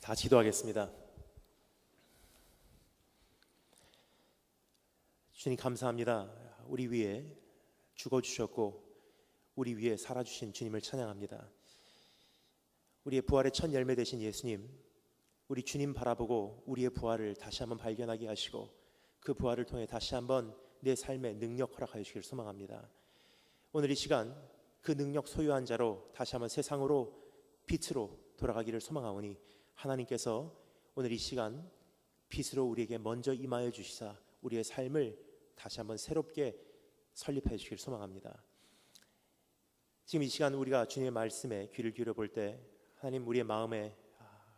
다 기도하겠습니다. 주님 감사합니다. 우리 위해 죽어주셨고 우리 위해 살아주신 주님을 찬양합니다. 우리의 부활의 첫 열매 되신 예수님, 우리 주님 바라보고 우리의 부활을 다시 한번 발견하게 하시고 그 부활을 통해 다시 한번 내 삶에 능력 허락하여 주시길 소망합니다. 오늘 이 시간 그 능력 소유한 자로 다시 한번 세상으로 빛으로 돌아가기를 소망하오니 하나님께서 오늘 이 시간 빛으로 우리에게 먼저 임하여 주시사 우리의 삶을 다시 한번 새롭게 설립해 주시길 소망합니다. 지금 이 시간 우리가 주님의 말씀에 귀를 기울여 볼 때 하나님 우리의 마음에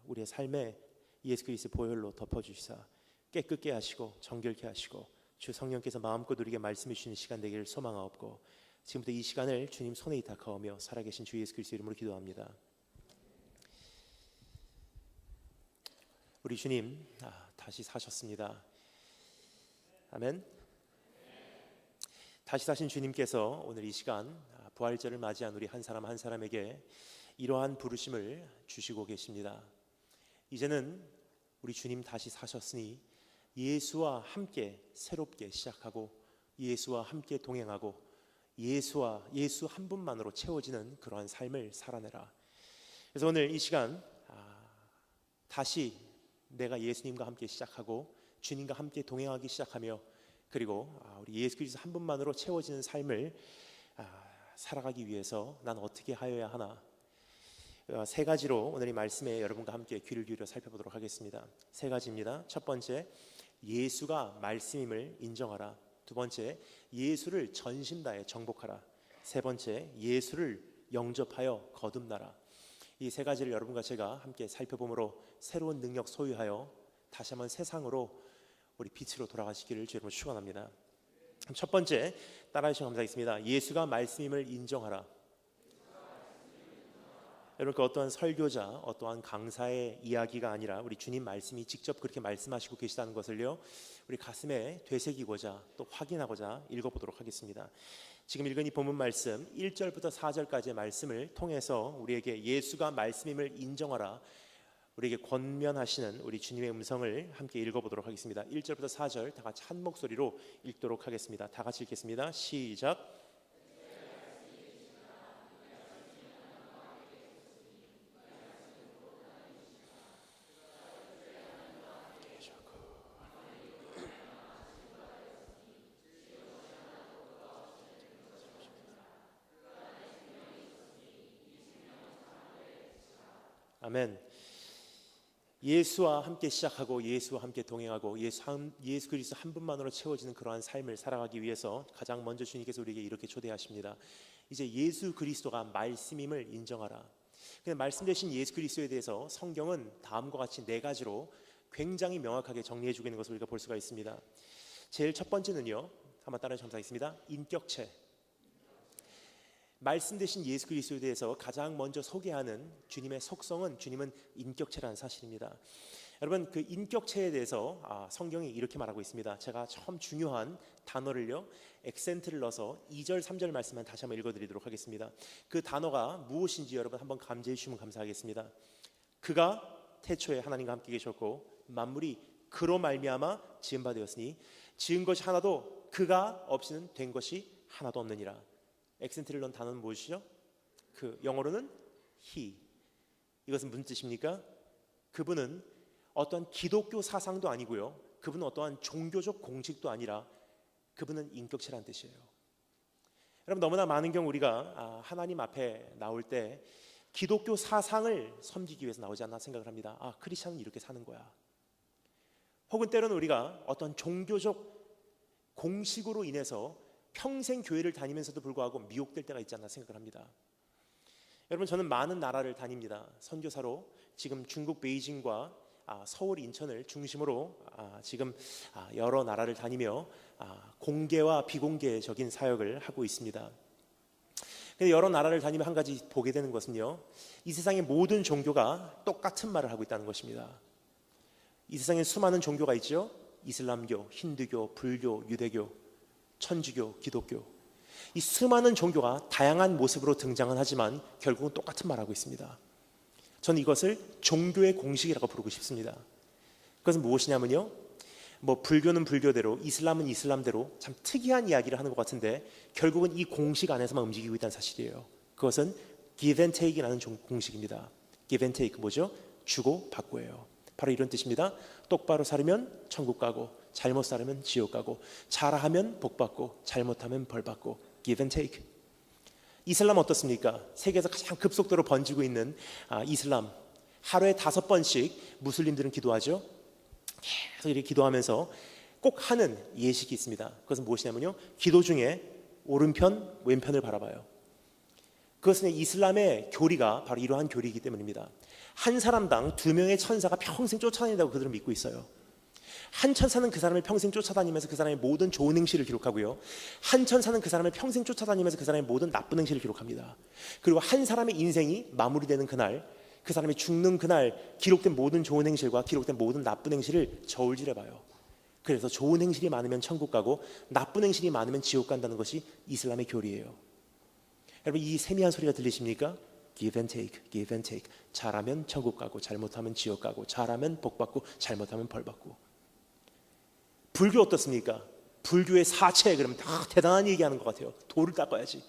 우리의 삶에 예수 그리스도 보혈로 덮어주시사 깨끗게 하시고 정결케 하시고 주 성령께서 마음껏 우리에게 말씀해 주시는 시간 되기를 소망하옵고 지금부터 이 시간을 주님 손에 의탁하오며 살아계신 주 예수 그리스도 이름으로 기도합니다. 우리 주님 다시 사셨습니다. 아멘. 다시 사신 주님께서 오늘 이 시간 부활절을 맞이한 우리 한 사람 한 사람에게 이러한 부르심을 주시고 계십니다. 이제는 우리 주님 다시 사셨으니 예수와 함께 새롭게 시작하고 예수와 함께 동행하고 예수 한 분만으로 채워지는 그러한 삶을 살아내라. 그래서 오늘 이 시간 다시 내가 예수님과 함께 시작하고 주님과 함께 동행하기 시작하며 그리고 우리 예수 그리스도 한 분만으로 채워지는 삶을 살아가기 위해서 난 어떻게 하여야 하나, 세 가지로 오늘 이 말씀에 여러분과 함께 귀를 기울여 살펴보도록 하겠습니다. 세 가지입니다. 첫 번째, 예수가 말씀임을 인정하라. 두 번째, 예수를 전심 다해 정복하라. 세 번째, 예수를 영접하여 거듭나라. 이 세 가지를 여러분과 제가 함께 살펴봄으로 새로운 능력 소유하여 다시 한번 세상으로 우리 빛으로 돌아가시기를 주님으로 축원합니다. 첫 번째, 따라해 주시면 감사하겠습니다. 예수가 말씀임을 인정하라. 여러분, 그 어떠한 설교자, 어떠한 강사의 이야기가 아니라 우리 주님 말씀이 직접 그렇게 말씀하시고 계시다는 것을요 우리 가슴에 되새기고자 또 확인하고자 읽어보도록 하겠습니다. 지금 읽은 이 본문 말씀 1절부터 4절까지의 말씀을 통해서 우리에게 예수가 말씀임을 인정하라, 우리에게 권면하시는 우리 주님의 음성을 함께 읽어보도록 하겠습니다. 1절부터 4절 다 같이 한 목소리로 읽도록 하겠습니다. 다 같이 읽겠습니다. 시작. 아멘. 예수와 함께 시작하고 예수와 함께 동행하고 예수 그리스도 한 분만으로 채워지는 그러한 삶을 살아가기 위해서 가장 먼저 주님께서 우리에게 이렇게 초대하십니다. 이제 예수 그리스도가 말씀임을 인정하라. 근데 말씀 대신 예수 그리스도에 대해서 성경은 다음과 같이 네 가지로 굉장히 명확하게 정리해주고 있는 것을 우리가 볼 수가 있습니다. 제일 첫 번째는요, 한번 따라해 주시면 감사하겠습니다. 인격체. 말씀 대신 예수 그리스도에 대해서 가장 먼저 소개하는 주님의 속성은 주님은 인격체라는 사실입니다. 여러분, 그 인격체에 대해서 성경이 이렇게 말하고 있습니다. 제가 처음 중요한 단어를요 액센트를 넣어서 2절 3절 말씀만 다시 한번 읽어드리도록 하겠습니다. 그 단어가 무엇인지 여러분 한번 감지해 주시면 감사하겠습니다. 그가 태초에 하나님과 함께 계셨고 만물이 그로 말미암아 지은 바 되었으니 지은 것이 하나도 그가 없이는 된 것이 하나도 없느니라. 액센트를 넣은 단어는 무엇이죠? 그 영어로는 he. 이것은 무슨 뜻입니까? 그분은 어떠한 기독교 사상도 아니고요, 그분은 어떠한 종교적 공식도 아니라 그분은 인격체라는 뜻이에요. 여러분, 너무나 많은 경우 우리가 하나님 앞에 나올 때 기독교 사상을 섬기기 위해서 나오지 않나 생각을 합니다. 크리스천은 이렇게 사는 거야. 혹은 때로는 우리가 어떤 종교적 공식으로 인해서 평생 교회를 다니면서도 불구하고 미혹될 때가 있지 않나 생각을 합니다. 여러분, 저는 많은 나라를 다닙니다. 선교사로 지금 중국 베이징과 서울 인천을 중심으로 지금 여러 나라를 다니며 공개와 비공개적인 사역을 하고 있습니다. 근데 여러 나라를 다니며 한 가지 보게 되는 것은요, 이 세상의 모든 종교가 똑같은 말을 하고 있다는 것입니다. 이 세상에 수많은 종교가 있죠. 이슬람교, 힌두교, 불교, 유대교, 천주교, 기독교, 이 수많은 종교가 다양한 모습으로 등장은 하지만 결국은 똑같은 말하고 있습니다. 저는 이것을 종교의 공식이라고 부르고 싶습니다. 그것은 무엇이냐면요, 뭐 불교는 불교대로, 이슬람은 이슬람대로 참 특이한 이야기를 하는 것 같은데 결국은 이 공식 안에서만 움직이고 있다는 사실이에요. 그것은 give and take이라는 공식입니다. give and take 뭐죠? 주고 받고예요. 바로 이런 뜻입니다. 똑바로 살면 천국 가고, 잘못 살면 지옥 가고, 잘하면 복 받고, 잘못하면 벌 받고. give and take. 이슬람 어떻습니까? 세계에서 가장 급속도로 번지고 있는 이슬람. 하루에 5번씩 무슬림들은 기도하죠. 계속 이렇게 기도하면서 꼭 하는 예식이 있습니다. 그것은 무엇이냐면요, 기도 중에 오른편, 왼편을 바라봐요. 그것은 이슬람의 교리가 바로 이러한 교리이기 때문입니다. 한 사람당 2명의 천사가 평생 쫓아다닌다고 그들은 믿고 있어요. 한 천사는 그 사람을 평생 쫓아다니면서 그 사람의 모든 좋은 행실을 기록하고요, 한 천사는 그 사람을 평생 쫓아다니면서 그 사람의 모든 나쁜 행실을 기록합니다. 그리고 한 사람의 인생이 마무리되는 그날, 그 사람이 죽는 그날 기록된 모든 좋은 행실과 기록된 모든 나쁜 행실을 저울질해봐요. 그래서 좋은 행실이 많으면 천국 가고 나쁜 행실이 많으면 지옥 간다는 것이 이슬람의 교리예요. 여러분, 이 세미한 소리가 들리십니까? give and take, give and take. 잘하면 천국 가고, 잘못하면 지옥 가고, 잘하면 복 받고, 잘못하면 벌 받고. 불교 어떻습니까? 불교의 사체, 그러면 다 대단한 얘기하는 것 같아요. 돌을 닦아야지.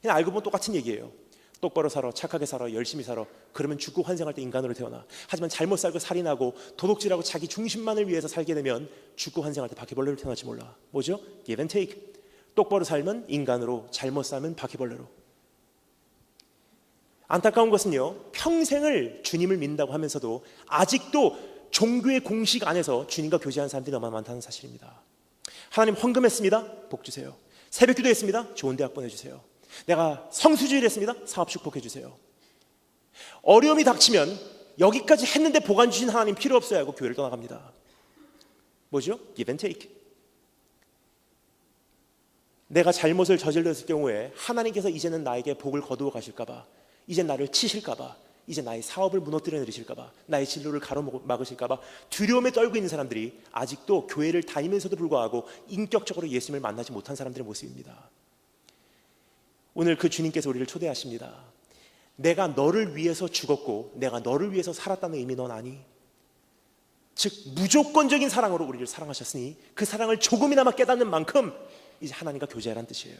그냥 알고 보면 똑같은 얘기예요. 똑바로 살아, 착하게 살아, 열심히 살아. 그러면 죽고 환생할 때 인간으로 태어나. 하지만 잘못 살고 살인하고 도둑질하고 자기 중심만을 위해서 살게 되면 죽고 환생할 때 바퀴벌레로 태어날지 몰라. 뭐죠? give and take. 똑바로 살면 인간으로, 잘못 살면 바퀴벌레로. 안타까운 것은요, 평생을 주님을 믿는다고 하면서도 아직도 종교의 공식 안에서 주님과 교제하는 사람들이 너무 많다는 사실입니다. 하나님, 헌금했습니다. 복 주세요. 새벽 기도했습니다. 좋은 대학 보내주세요. 내가 성수주의를 했습니다. 사업 축복해 주세요. 어려움이 닥치면 여기까지 했는데 보관 주신 하나님 필요 없어요 하고 교회를 떠나갑니다. 뭐죠? give and take. 내가 잘못을 저질렀을 경우에 하나님께서 이제는 나에게 복을 거두어 가실까 봐, 이제 나를 치실까 봐, 이제 나의 사업을 무너뜨려 내리실까 봐, 나의 진로를 가로막으실까 봐 두려움에 떨고 있는 사람들이 아직도 교회를 다니면서도 불구하고 인격적으로 예수님을 만나지 못한 사람들의 모습입니다. 오늘 그 주님께서 우리를 초대하십니다. 내가 너를 위해서 죽었고 내가 너를 위해서 살았다는 의미 넌 아니? 즉 무조건적인 사랑으로 우리를 사랑하셨으니 그 사랑을 조금이나마 깨닫는 만큼 이제 하나님과 교제하라는 뜻이에요.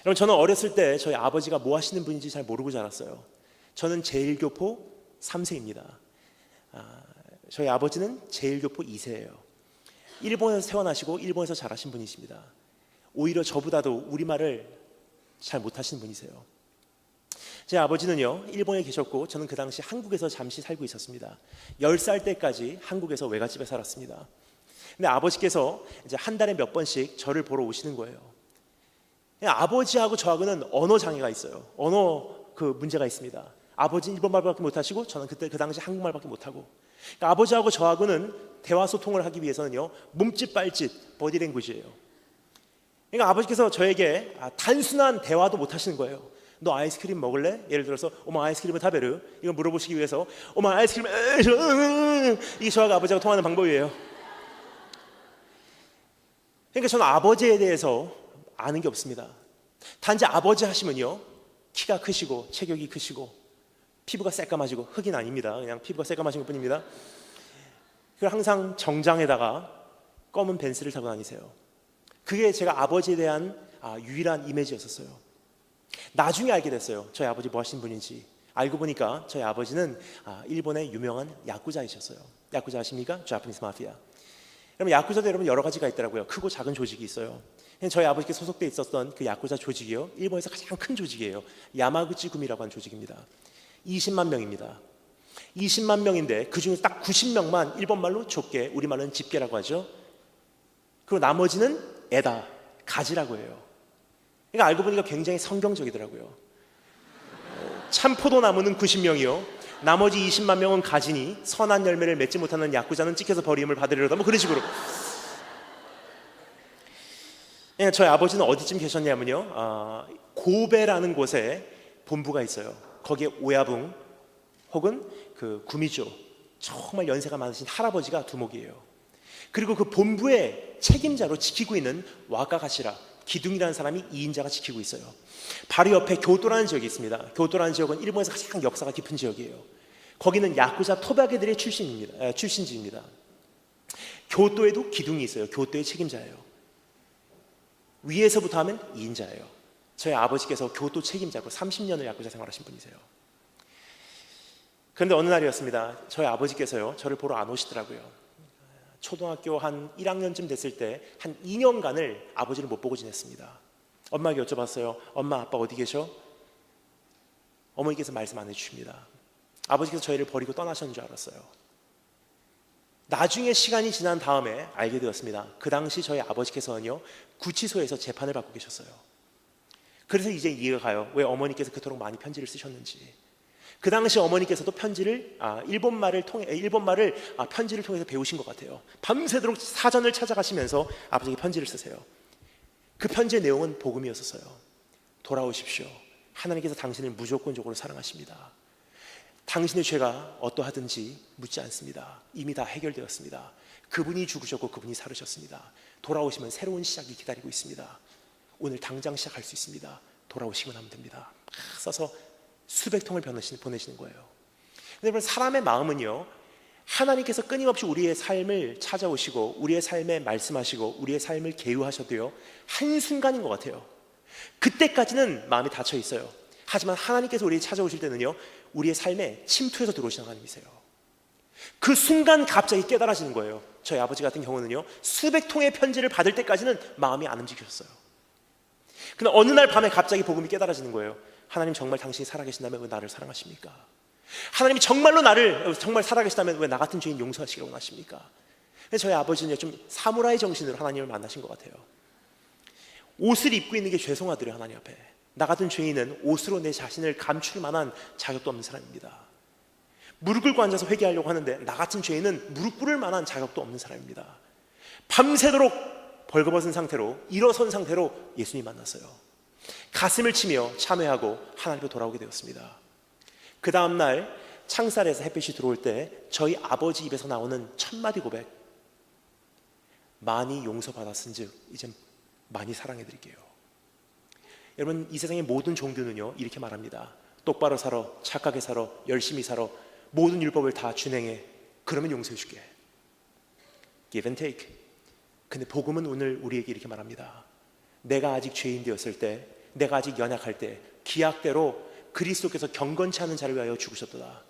여러분, 저는 어렸을 때 저희 아버지가 뭐 하시는 분인지 잘 모르고 자랐어요. 저는 제1교포 3세입니다. 저희 아버지는 제1교포 2세예요. 일본에서 태어나시고 일본에서 자라신 분이십니다. 오히려 저보다도 우리말을 잘 못하시는 분이세요. 제 아버지는요, 일본에 계셨고 저는 그 당시 한국에서 잠시 살고 있었습니다. 10살 때까지 한국에서 외갓집에 살았습니다. 근데 아버지께서 이제 한 달에 몇 번씩 저를 보러 오시는 거예요. 아버지하고 저하고는 언어 장애가 있어요. 언어 문제가 있습니다. 아버지는 일본말밖에 못하시고 저는 그 당시 한국말밖에 못하고, 그러니까 아버지하고 저하고는 대화 소통을 하기 위해서는요, 몸짓 발짓 보디랭귀지예요. 그러니까 아버지께서 저에게 단순한 대화도 못하시는 거예요. 너 아이스크림 먹을래? 예를 들어서 오마 아이스크림을 타베르, 이걸 물어보시기 위해서 오마 아이스크림, 이게 저하고 아버지하고 통하는 방법이에요. 그러니까 저는 아버지에 대해서 아는 게 없습니다. 단지 아버지 하시면요, 키가 크시고 체격이 크시고 피부가 새까마지고, 흑인 아닙니다. 그냥 피부가 새까마진 것 뿐입니다. 그리고 항상 정장에다가 검은 벤츠를 타고 다니세요. 그게 제가 아버지에 대한 유일한 이미지였었어요. 나중에 알게 됐어요. 저희 아버지 뭐 하시는 분인지. 알고 보니까 저희 아버지는 일본의 유명한 야쿠자이셨어요. 야쿠자 아십니까? 자파니스 마피아. 여러분, 야쿠자도 여러분 여러 가지가 있더라고요. 크고 작은 조직이 있어요. 저희 아버지께 소속돼 있었던 그 야쿠자 조직이요, 일본에서 가장 큰 조직이에요. 야마구치 구미라고 하는 조직입니다. 20만 명입니다. 20만 명인데 그 중에서 딱 90명만 일본말로 족계, 우리말로는 집게라고 하죠. 그리고 나머지는 에다, 가지라고 해요. 그러니까 알고 보니까 굉장히 성경적이더라고요. 참포도 나무는 90명이요, 나머지 20만 명은 가지니 선한 열매를 맺지 못하는 야쿠자는 찍혀서 버림을 받으리로다, 뭐 그런 식으로. 저희 아버지는 어디쯤 계셨냐면요, 고베라는 곳에 본부가 있어요. 거기에 오야붕 혹은 그 구미조, 정말 연세가 많으신 할아버지가 두목이에요. 그리고 그 본부의 책임자로 지키고 있는 와카가시라, 기둥이라는 사람이 2인자가 지키고 있어요. 바로 옆에 교토라는 지역이 있습니다. 교토라는 지역은 일본에서 가장 역사가 깊은 지역이에요. 거기는 야쿠자 토박이들의 출신지입니다. 교토에도 기둥이 있어요. 교토의 책임자예요. 위에서부터 하면 2인자예요. 저희 아버지께서 교토 책임자고 30년을 야쿠자 생활하신 분이세요. 그런데 어느 날이었습니다. 저희 아버지께서요, 저를 보러 안 오시더라고요. 초등학교 한 1학년쯤 됐을 때 한 2년간을 아버지를 못 보고 지냈습니다. 엄마에게 여쭤봤어요. 엄마, 아빠 어디 계셔? 어머니께서 말씀 안 해주십니다. 아버지께서 저희를 버리고 떠나셨는 줄 알았어요. 나중에 시간이 지난 다음에 알게 되었습니다. 그 당시 저희 아버지께서는요, 구치소에서 재판을 받고 계셨어요. 그래서 이제 이해가 가요. 왜 어머니께서 그토록 많이 편지를 쓰셨는지. 그 당시 어머니께서도 일본말을 편지를 통해서 배우신 것 같아요. 밤새도록 사전을 찾아가시면서 아버지에게 편지를 쓰세요. 그 편지의 내용은 복음이었어요. 돌아오십시오. 하나님께서 당신을 무조건적으로 사랑하십니다. 당신의 죄가 어떠하든지 묻지 않습니다. 이미 다 해결되었습니다. 그분이 죽으셨고 그분이 살으셨습니다. 돌아오시면 새로운 시작이 기다리고 있습니다. 오늘 당장 시작할 수 있습니다. 돌아오시면 하면 됩니다. 써서 수백 통을 보내시는 거예요. 여러분, 사람의 마음은요, 하나님께서 끊임없이 우리의 삶을 찾아오시고 우리의 삶에 말씀하시고 우리의 삶을 계유하셔도요, 한순간인 것 같아요. 그때까지는 마음이 닫혀 있어요. 하지만 하나님께서 우리를 찾아오실 때는요, 우리의 삶에 침투해서 들어오시는 하나님이세요. 그 순간 갑자기 깨달아지는 거예요. 저희 아버지 같은 경우는요, 수백 통의 편지를 받을 때까지는 마음이 안 움직였어요. 근데 어느 날 밤에 갑자기 복음이 깨달아지는 거예요. 하나님, 정말 당신이 살아계신다면 왜 나를 사랑하십니까? 하나님이 정말로 나를 정말 살아계시다면 왜 나 같은 죄인 용서하시기를 원하십니까? 저희 아버지는 좀 사무라이 정신으로 하나님을 만나신 것 같아요. 옷을 입고 있는 게 죄송하더래요. 하나님 앞에 나 같은 죄인은 옷으로 내 자신을 감출 만한 자격도 없는 사람입니다. 무릎 꿇고 앉아서 회개하려고 하는데 나 같은 죄인은 무릎 꿇을 만한 자격도 없는 사람입니다. 밤새도록 벌거벗은 상태로, 일어선 상태로 예수님 만났어요. 가슴을 치며 참회하고 하나님께 돌아오게 되었습니다. 그 다음날 창살에서 햇빛이 들어올 때 저희 아버지 입에서 나오는 첫마디 고백, 많이 용서받았은즉 이제 많이 사랑해드릴게요. 여러분, 이 세상의 모든 종교는요, 이렇게 말합니다. 똑바로 살아, 착하게 살아, 열심히 살아, 모든 율법을 다 준행해, 그러면 용서해줄게. Give and take. 근데 복음은 오늘 우리에게 이렇게 말합니다. 내가 아직 죄인 되었을 때, 내가 아직 연약할 때 기약대로 그리스도께서 경건치 않은 자를 위하여 죽으셨도다.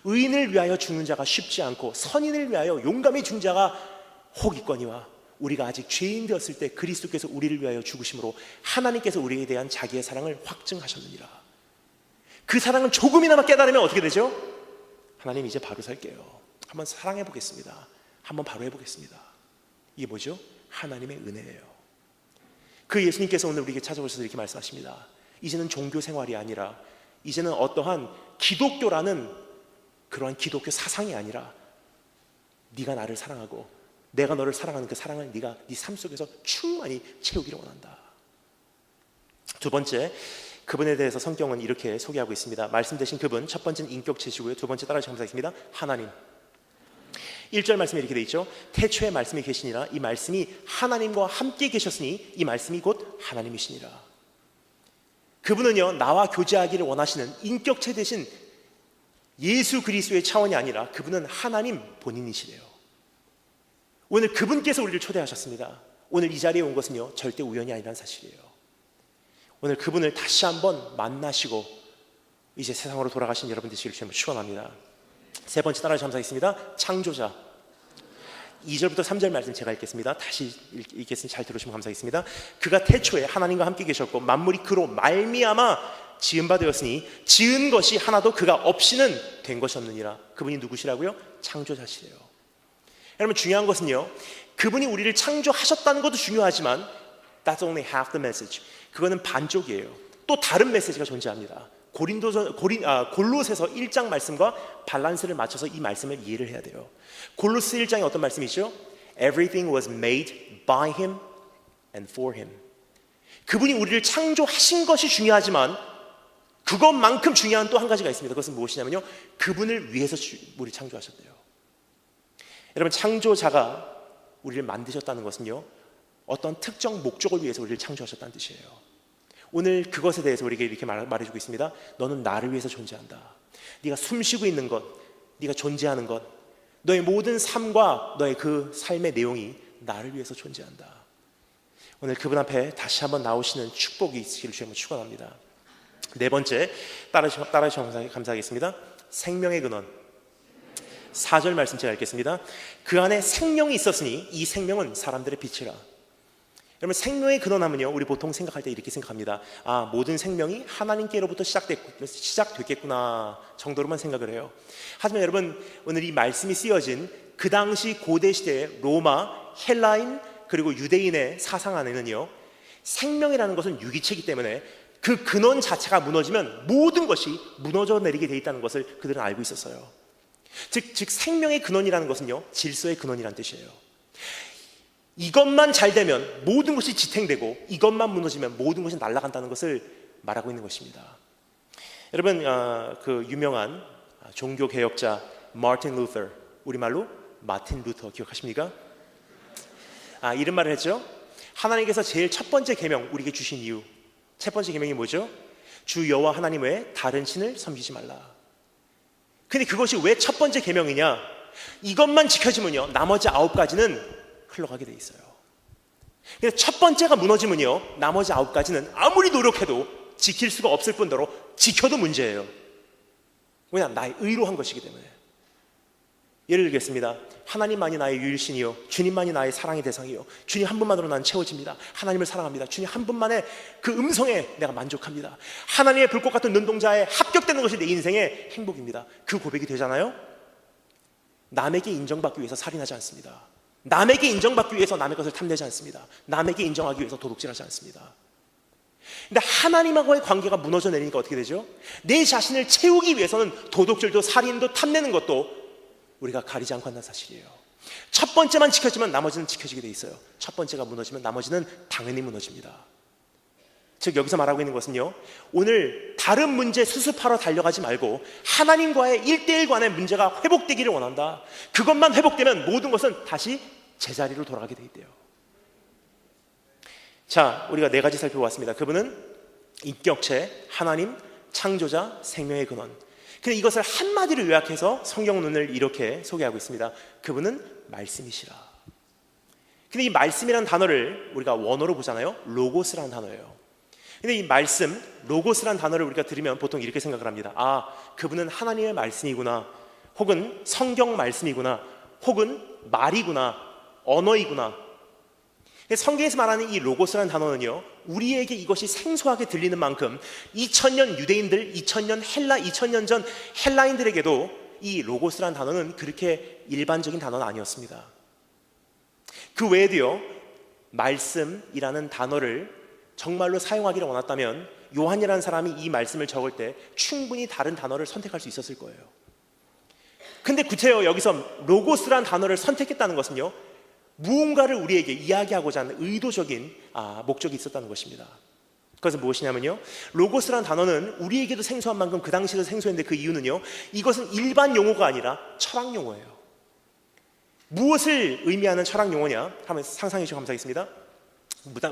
의인을 위하여 죽는 자가 쉽지 않고 선인을 위하여 용감히 죽는 자가 혹 있거니와, 우리가 아직 죄인 되었을 때 그리스도께서 우리를 위하여 죽으심으로 하나님께서 우리에 대한 자기의 사랑을 확증하셨느니라. 그 사랑은 조금이나마 깨달으면 어떻게 되죠? 하나님, 이제 바로 살게요. 한번 사랑해 보겠습니다. 한번 바로 해보겠습니다. 이게 뭐죠? 하나님의 은혜예요. 그 예수님께서 오늘 우리에게 찾아오셔서 이렇게 말씀하십니다. 이제는 종교 생활이 아니라, 이제는 어떠한 기독교라는 그러한 기독교 사상이 아니라, 네가 나를 사랑하고 내가 너를 사랑하는 그 사랑을 네가 네 삶 속에서 충만히 채우기를 원한다. 두 번째, 그분에 대해서 성경은 이렇게 소개하고 있습니다. 말씀 되신 그분, 첫 번째는 인격체시고요, 두 번째 따라 감사하겠습니다. 하나님. 1절 말씀에 이렇게 되어 있죠. 태초에 말씀이 계시니라. 이 말씀이 하나님과 함께 계셨으니 이 말씀이 곧 하나님이시니라. 그분은요, 나와 교제하기를 원하시는 인격체 되신 예수 그리스도의 차원이 아니라 그분은 하나님 본인이시래요. 오늘 그분께서 우리를 초대하셨습니다. 오늘 이 자리에 온 것은요, 절대 우연이 아니라는 사실이에요. 오늘 그분을 다시 한번 만나시고 이제 세상으로 돌아가신 여러분 되시기를 주님으로 축원합니다. 세 번째 따라 감사하겠습니다. 창조자. 2절부터 3절 말씀 제가 읽겠습니다. 다시 읽겠으니 잘 들으시면 감사하겠습니다. 그가 태초에 하나님과 함께 계셨고 만물이 그로 말미암아 지은 바 되었으니 지은 것이 하나도 그가 없이는 된 것이 없느니라. 그분이 누구시라고요? 창조자시래요. 여러분, 중요한 것은요, 그분이 우리를 창조하셨다는 것도 중요하지만 That's only half the message. 그거는 반쪽이에요. 또 다른 메시지가 존재합니다. 골로새서 1장 말씀과 밸런스를 맞춰서 이 말씀을 이해를 해야 돼요. 골로새 1장에 어떤 말씀이죠? Everything was made by him and for him. 그분이 우리를 창조하신 것이 중요하지만 그것만큼 중요한 또 한 가지가 있습니다. 그것은 무엇이냐면요, 그분을 위해서 우리를 창조하셨대요. 여러분, 창조자가 우리를 만드셨다는 것은요, 어떤 특정 목적을 위해서 우리를 창조하셨다는 뜻이에요. 오늘 그것에 대해서 우리에게 이렇게 말해주고 있습니다. 너는 나를 위해서 존재한다. 네가 숨쉬고 있는 것, 네가 존재하는 것, 너의 모든 삶과 너의 그 삶의 내용이 나를 위해서 존재한다. 오늘 그분 앞에 다시 한번 나오시는 축복이 있으시길 주님을 축원합니다. 네 번째, 따라주셔서 감사하겠습니다. 생명의 근원. 4절 말씀 제가 읽겠습니다. 그 안에 생명이 있었으니 이 생명은 사람들의 빛이라. 여러분, 생명의 근원하면요, 우리 보통 생각할 때 이렇게 생각합니다. 아, 모든 생명이 하나님께로부터 시작됐겠구나 정도로만 생각을 해요. 하지만 여러분, 오늘 이 말씀이 쓰여진 그 당시 고대 시대의 로마, 헬라인 그리고 유대인의 사상 안에는요, 생명이라는 것은 유기체이기 때문에 그 근원 자체가 무너지면 모든 것이 무너져 내리게 돼 있다는 것을 그들은 알고 있었어요. 즉 생명의 근원이라는 것은요, 질서의 근원이라는 뜻이에요. 이것만 잘 되면 모든 것이 지탱되고 이것만 무너지면 모든 것이 날아간다는 것을 말하고 있는 것입니다. 여러분, 그 유명한 종교 개혁자 마틴 루터, 우리말로 마틴 루터 기억하십니까? 이런 말을 했죠. 하나님께서 제일 첫 번째 계명 우리에게 주신 이유, 첫 번째 계명이 뭐죠? 주 여호와 하나님 외에 다른 신을 섬기지 말라. 근데 그것이 왜 첫 번째 계명이냐? 이것만 지켜지면요, 나머지 9가지는 흘러가게 돼 있어요. 그래서 첫 번째가 무너지면요, 나머지 9가지는 아무리 노력해도 지킬 수가 없을 뿐더러 지켜도 문제예요. 왜냐? 나의 의로 한 것이기 때문에. 예를 들겠습니다. 하나님만이 나의 유일신이요, 주님만이 나의 사랑의 대상이요, 주님 한 분만으로 나는 채워집니다. 하나님을 사랑합니다. 주님 한 분만의 그 음성에 내가 만족합니다. 하나님의 불꽃 같은 눈동자에 합격되는 것이 내 인생의 행복입니다. 그 고백이 되잖아요. 남에게 인정받기 위해서 살인하지 않습니다. 남에게 인정받기 위해서 남의 것을 탐내지 않습니다. 남에게 인정하기 위해서 도둑질하지 않습니다. 근데 하나님하고의 관계가 무너져 내리니까 어떻게 되죠? 내 자신을 채우기 위해서는 도둑질도 살인도 탐내는 것도 우리가 가리지 않고 한다는 사실이에요. 첫 번째만 지켜지면 나머지는 지켜지게 돼 있어요. 첫 번째가 무너지면 나머지는 당연히 무너집니다. 즉 여기서 말하고 있는 것은요, 오늘 다른 문제 수습하러 달려가지 말고 하나님과의 1대1 간의 문제가 회복되기를 원한다. 그것만 회복되면 모든 것은 다시 제자리로 돌아가게 돼 있대요. 자, 우리가 4가지 살펴보았습니다. 그분은 인격체, 하나님, 창조자, 생명의 근원. 근데 이것을 한마디로 요약해서 성경론을 이렇게 소개하고 있습니다. 그분은 말씀이시라. 근데 이 말씀이라는 단어를 우리가 원어로 보잖아요. 로고스라는 단어예요. 근데 이 말씀, 로고스라는 단어를 우리가 들으면 보통 이렇게 생각을 합니다. 아, 그분은 하나님의 말씀이구나, 혹은 성경 말씀이구나, 혹은 말이구나, 언어이구나. 성경에서 말하는 이 로고스라는 단어는요, 우리에게 이것이 생소하게 들리는 만큼 2000년 유대인들, 2000년 헬라, 2000년 전 헬라인들에게도 이 로고스라는 단어는 그렇게 일반적인 단어는 아니었습니다. 그 외에도요, 말씀이라는 단어를 정말로 사용하기를 원했다면 요한이라는 사람이 이 말씀을 적을 때 충분히 다른 단어를 선택할 수 있었을 거예요. 근데 구체요, 여기서 로고스라는 단어를 선택했다는 것은요, 무언가를 우리에게 이야기하고자 하는 의도적인 목적이 있었다는 것입니다. 그것은 무엇이냐면요, 로고스라는 단어는 우리에게도 생소한 만큼 그 당시에도 생소했는데 그 이유는요, 이것은 일반 용어가 아니라 철학 용어예요. 무엇을 의미하는 철학 용어냐? 한번 상상해 주시면 감사하겠습니다.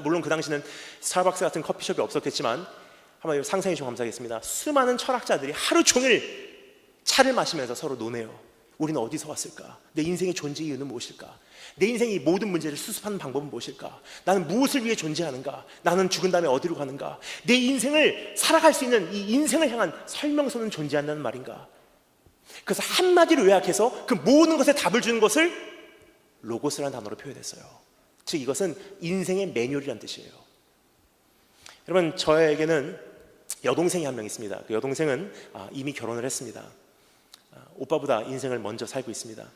물론 그 당시는 스타벅스 같은 커피숍이 없었겠지만 한번 상상해 주시면 감사하겠습니다. 수많은 철학자들이 하루 종일 차를 마시면서 서로 논해요. 우리는 어디서 왔을까? 내 인생의 존재의 이유는 무엇일까? 내 인생의 모든 문제를 수습하는 방법은 무엇일까? 나는 무엇을 위해 존재하는가? 나는 죽은 다음에 어디로 가는가? 내 인생을 살아갈 수 있는 이 인생을 향한 설명서는 존재한다는 말인가? 그래서 한마디로 요약해서 그 모든 것에 답을 주는 것을 로고스라는 단어로 표현했어요. 즉 이것은 인생의 매뉴얼이라는 뜻이에요. 여러분, 저에게는 여동생이 한 명 있습니다. 그 여동생은 이미 결혼을 했습니다. 오빠보다 인생을 먼저 살고 있습니다.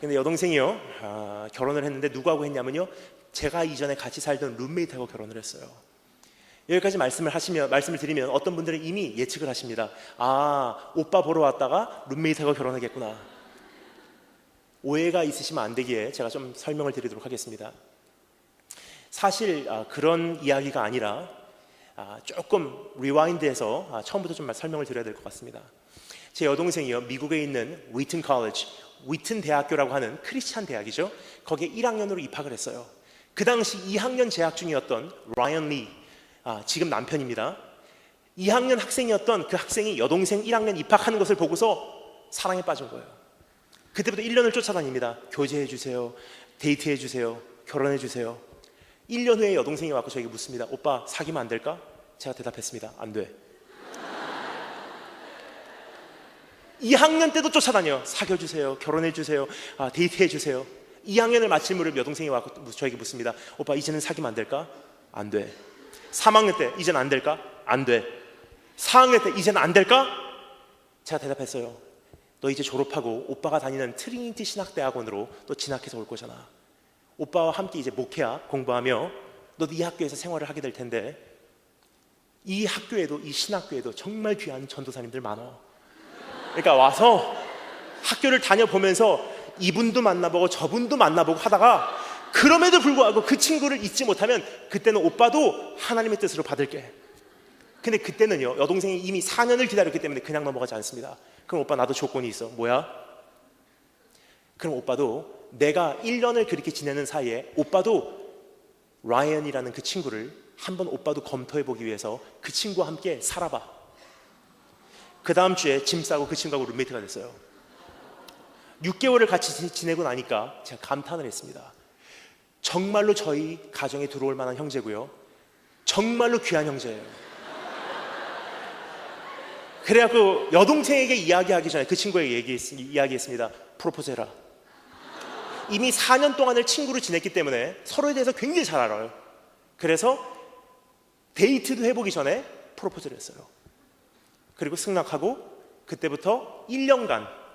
근데 여동생이요, 결혼을 했는데 누구하고 했냐면요, 제가 이전에 같이 살던 룸메이트하고 결혼을 했어요. 여기까지 말씀을 드리면 어떤 분들은 이미 예측을 하십니다. 아, 오빠 보러 왔다가 룸메이트하고 결혼하겠구나. 오해가 있으시면 안 되기에 제가 좀 설명을 드리도록 하겠습니다. 사실 그런 이야기가 아니라 조금 리와인드해서 처음부터 좀 설명을 드려야 될 것 같습니다. 제 여동생이요, 미국에 있는 위튼 대학교라고 하는 크리스찬 대학이죠. 거기에 1학년으로 입학을 했어요. 그 당시 2학년 재학 중이었던 라이언 리, 지금 남편입니다. 2학년 학생이었던 그 학생이 여동생 1학년 입학하는 것을 보고서 사랑에 빠진 거예요. 그때부터 1년을 쫓아다닙니다. 교제해주세요, 데이트해주세요, 결혼해주세요. 1년 후에 여동생이 와서 저에게 묻습니다. 오빠 사귀면 안 될까? 제가 대답했습니다. 안 돼. 2학년 때도 쫓아다녀요. 사귀어주세요, 결혼해주세요, 데이트해주세요. 2학년을 마칠 무렵 여동생이 와서 저에게 묻습니다. 오빠 이제는 사귀면 안 될까? 안 돼. 3학년 때 이제는 안 될까? 안 돼. 4학년 때 이제는 안 될까? 제가 대답했어요. 너 이제 졸업하고 오빠가 다니는 트리니티 신학대학원으로 또 진학해서 올 거잖아. 오빠와 함께 이제 목회학 공부하며 너도 이 학교에서 생활을 하게 될 텐데 이 학교에도, 이 신학교에도 정말 귀한 전도사님들 많아. 그러니까 와서 학교를 다녀보면서 이분도 만나보고 저분도 만나보고 하다가 그럼에도 불구하고 그 친구를 잊지 못하면 그때는 오빠도 하나님의 뜻으로 받을게. 근데 그때는요, 여동생이 이미 4년을 기다렸기 때문에 그냥 넘어가지 않습니다. 그럼 오빠 나도 조건이 있어. 뭐야? 그럼 오빠도 내가 1년을 그렇게 지내는 사이에 오빠도 라이언이라는 그 친구를 한번 오빠도 검토해보기 위해서 그 친구와 함께 살아봐. 그 다음 주에 짐 싸고 그 친구하고 룸메이트가 됐어요. 6개월을 같이 지내고 나니까 제가 감탄을 했습니다. 정말로 저희 가정에 들어올 만한 형제고요, 정말로 귀한 형제예요. 그래갖고 여동생에게 이야기하기 전에 그 친구에게 이야기했습니다. 프로포즈해라. 이미 4년 동안을 친구로 지냈기 때문에 서로에 대해서 굉장히 잘 알아요. 그래서 데이트도 해보기 전에 프로포즈를 했어요. 그리고 승낙하고 그때부터 1년간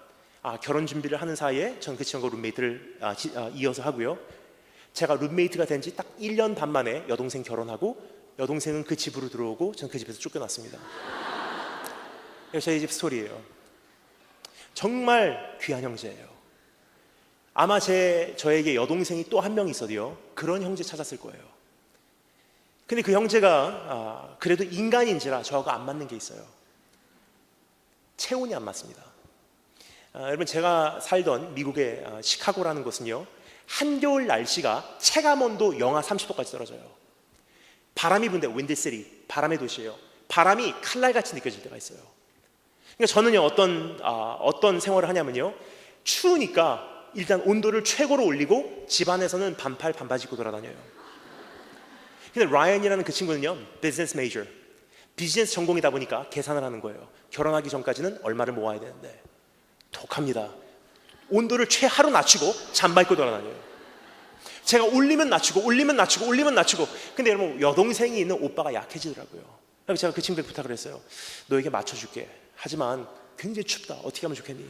결혼 준비를 하는 사이에 전 그 친구가 룸메이트를 이어서 하고요. 제가 룸메이트가 된 지 딱 1년 반 만에 여동생 결혼하고 여동생은 그 집으로 들어오고 전 그 집에서 쫓겨났습니다. 이게 저희 집 스토리예요. 정말 귀한 형제예요. 아마 저에게 여동생이 또 한 명 있어도요, 그런 형제 찾았을 거예요. 근데 그 형제가 그래도 인간인지라 저하고 안 맞는 게 있어요. 체온이 안 맞습니다. 여러분, 제가 살던 미국의 시카고라는 곳은요, 한겨울 날씨가 체감온도 영하 30도까지 떨어져요. 바람이 분데 윈디시티, 바람의 도시예요. 바람이 칼날같이 느껴질 때가 있어요. 그러니까 저는요, 어떤 생활을 하냐면요, 추우니까 일단 온도를 최고로 올리고 집안에서는 반팔 반바지 입고 돌아다녀요. 근데 라이언이라는 그 친구는요, 비즈니스 메이저, 비즈니스 전공이다 보니까 계산을 하는 거예요. 결혼하기 전까지는 얼마를 모아야 되는데 독합니다. 온도를 최하로 낮추고 잠바 입고 돌아다녀요. 제가 올리면 낮추고 올리면 낮추고 올리면 낮추고. 근데 여러분, 여동생이 있는 오빠가 약해지더라고요. 그래서 제가 그 친구에게 부탁을 했어요. 너에게 맞춰줄게. 하지만 굉장히 춥다. 어떻게 하면 좋겠니?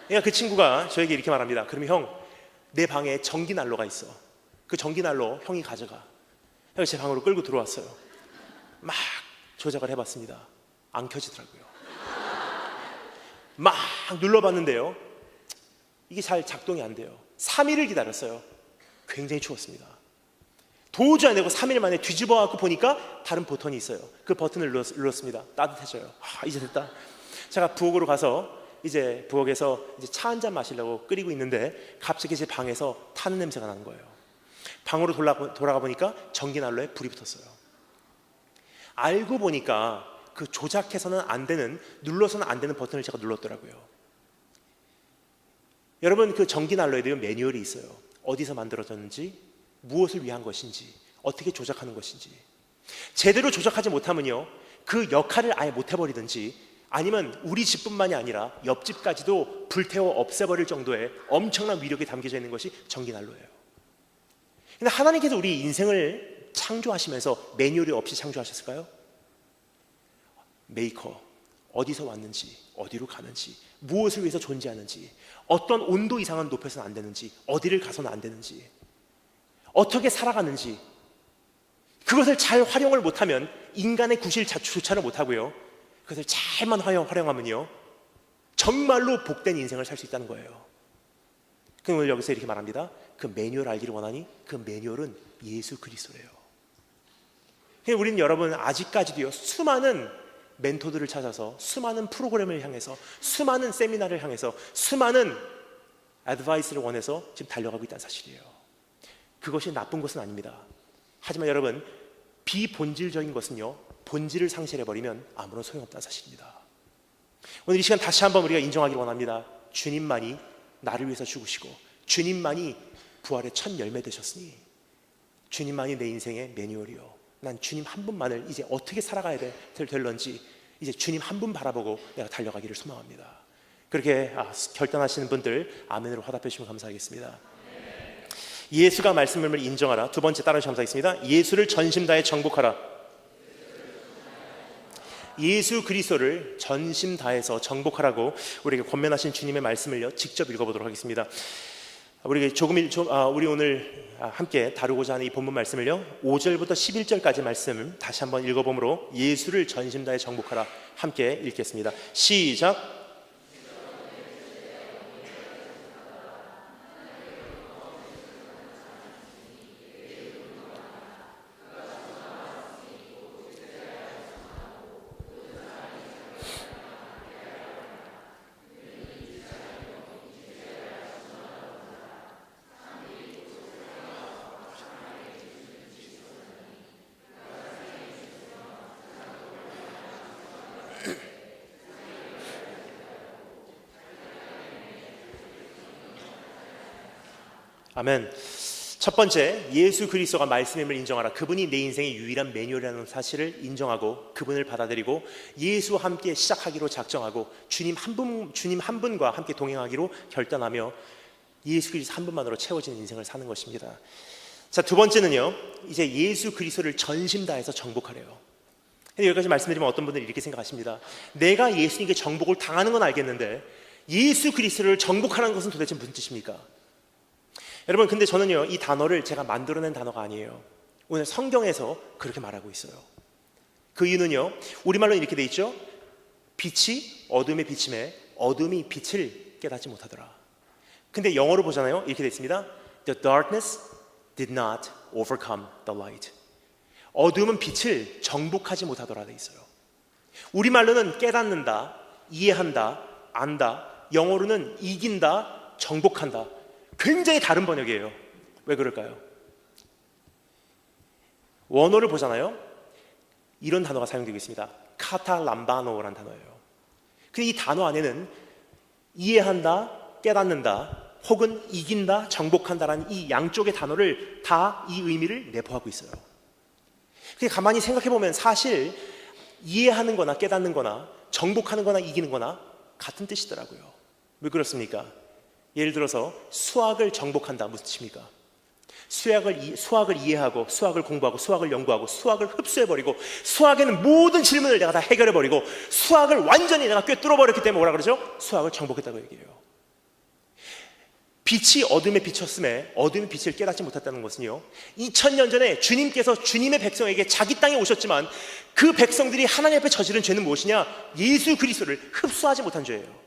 그러니까 그 친구가 저에게 이렇게 말합니다. 그러면 형, 내 방에 전기 난로가 있어. 그 전기 난로 형이 가져가. 그래서 제 방으로 끌고 들어왔어요. 막 조작을 해봤습니다. 안 켜지더라고요. 막 눌러봤는데요, 이게 잘 작동이 안 돼요. 3일을 기다렸어요. 굉장히 추웠습니다. 도저히 안 되고 3일 만에 뒤집어 갖고 보니까 다른 버튼이 있어요. 그 버튼을 눌렀습니다. 따뜻해져요. 이제 됐다. 제가 부엌으로 가서 이제 부엌에서 이제 차 한 잔 마시려고 끓이고 있는데 갑자기 제 방에서 타는 냄새가 나는 거예요. 방으로 돌아가 보니까 전기난로에 불이 붙었어요. 알고 보니까 그 조작해서는 안 되는, 눌러서는 안 되는 버튼을 제가 눌렀더라고요. 여러분, 그 전기난로에도 매뉴얼이 있어요. 어디서 만들어졌는지, 무엇을 위한 것인지, 어떻게 조작하는 것인지. 제대로 조작하지 못하면요, 그 역할을 아예 못 해버리든지, 아니면 우리 집뿐만이 아니라 옆집까지도 불태워 없애버릴 정도의 엄청난 위력이 담겨져 있는 것이 전기난로예요. 근데 하나님께서 우리 인생을 창조하시면서 매뉴얼이 없이 창조하셨을까요? 메이커, 어디서 왔는지, 어디로 가는지, 무엇을 위해서 존재하는지, 어떤 온도 이상은 높여서는 안 되는지, 어디를 가서는 안 되는지, 어떻게 살아가는지, 그것을 잘 활용을 못하면 인간의 구실조차를 못하고요, 그것을 잘만 활용하면요, 정말로 복된 인생을 살 수 있다는 거예요. 그럼 오늘 여기서 이렇게 말합니다. 그 매뉴얼 알기를 원하니 그 매뉴얼은 예수 그리스도예요. 우리는 여러분 아직까지도요, 수많은 멘토들을 찾아서, 수많은 프로그램을 향해서, 수많은 세미나를 향해서, 수많은 애드바이스를 원해서 지금 달려가고 있다는 사실이에요. 그것이 나쁜 것은 아닙니다. 하지만 여러분, 비본질적인 것은요, 본질을 상실해버리면 아무런 소용없다는 사실입니다. 오늘 이 시간 다시 한번 우리가 인정하기를 원합니다. 주님만이 나를 위해서 죽으시고 주님만이 부활의 첫 열매 되셨으니 주님만이 내 인생의 매뉴얼이요, 난 주님 한 분만을 이제 어떻게 살아가야 될런지 이제 주님 한 분 바라보고 내가 달려가기를 소망합니다. 그렇게 결단하시는 분들 아멘으로 화답해 주시면 감사하겠습니다. 예수가 말씀을 인정하라. 두 번째 따라서 감사하겠습니다. 예수를 전심 다해 정복하라. 예수 그리스도를 전심 다해서 정복하라고 우리에게 권면하신 주님의 말씀을요 직접 읽어보도록 하겠습니다. 우리 오늘 함께 다루고자 하는 이 본문 말씀을요 5절부터 11절까지 말씀을 다시 한번 읽어보므로 예수를 전심 다해 정복하라 함께 읽겠습니다. 시작. 아멘. 첫 번째, 예수 그리스도가 말씀임을 인정하라. 그분이 내 인생의 유일한 매뉴얼이라는 사실을 인정하고 그분을 받아들이고 예수와 함께 시작하기로 작정하고 주님 한 분과 함께 동행하기로 결단하며 예수 그리스도 한 분만으로 채워지는 인생을 사는 것입니다. 자, 두 번째는요, 이제 예수 그리스도를 전심 다해서 정복하래요. 여기까지 말씀드리면 어떤 분들이 이렇게 생각하십니다. 내가 예수님께 정복을 당하는 건 알겠는데 예수 그리스도를 정복하는 것은 도대체 무슨 뜻입니까? 여러분, 근데 저는요 이 단어를 제가 만들어낸 단어가 아니에요. 오늘 성경에서 그렇게 말하고 있어요. 그 이유는요, 우리말로 이렇게 돼 있죠. 빛이 어둠에 비침해 어둠이 빛을 깨닫지 못하더라. 근데 영어로 보잖아요. 이렇게 돼 있습니다. The darkness did not overcome the light. 어둠은 빛을 정복하지 못하더라 돼 있어요. 우리말로는 깨닫는다, 이해한다, 안다. 영어로는 이긴다, 정복한다. 굉장히 다른 번역이에요. 왜 그럴까요? 원어를 보잖아요. 이런 단어가 사용되고 있습니다. 카탈람바노라는 단어예요. 근데 이 단어 안에는 이해한다, 깨닫는다, 혹은 이긴다, 정복한다라는 이 양쪽의 단어를 다 이 의미를 내포하고 있어요. 그냥 가만히 생각해보면 사실 이해하는 거나 깨닫는 거나 정복하는 거나 이기는 거나 같은 뜻이더라고요. 왜 그렇습니까? 예를 들어서 수학을 정복한다, 무슨 뜻입니까? 수학을 이해하고 수학을 공부하고 수학을 연구하고 수학을 흡수해버리고 수학에는 모든 질문을 내가 다 해결해버리고 수학을 완전히 내가 꿰뚫어버렸기 때문에 뭐라 그러죠? 수학을 정복했다고 얘기해요. 빛이 어둠에 비쳤음에 어둠의 빛을 깨닫지 못했다는 것은요, 2000년 전에 주님께서 주님의 백성에게 자기 땅에 오셨지만 그 백성들이 하나님 앞에 저지른 죄는 무엇이냐? 예수 그리스도를 흡수하지 못한 죄예요.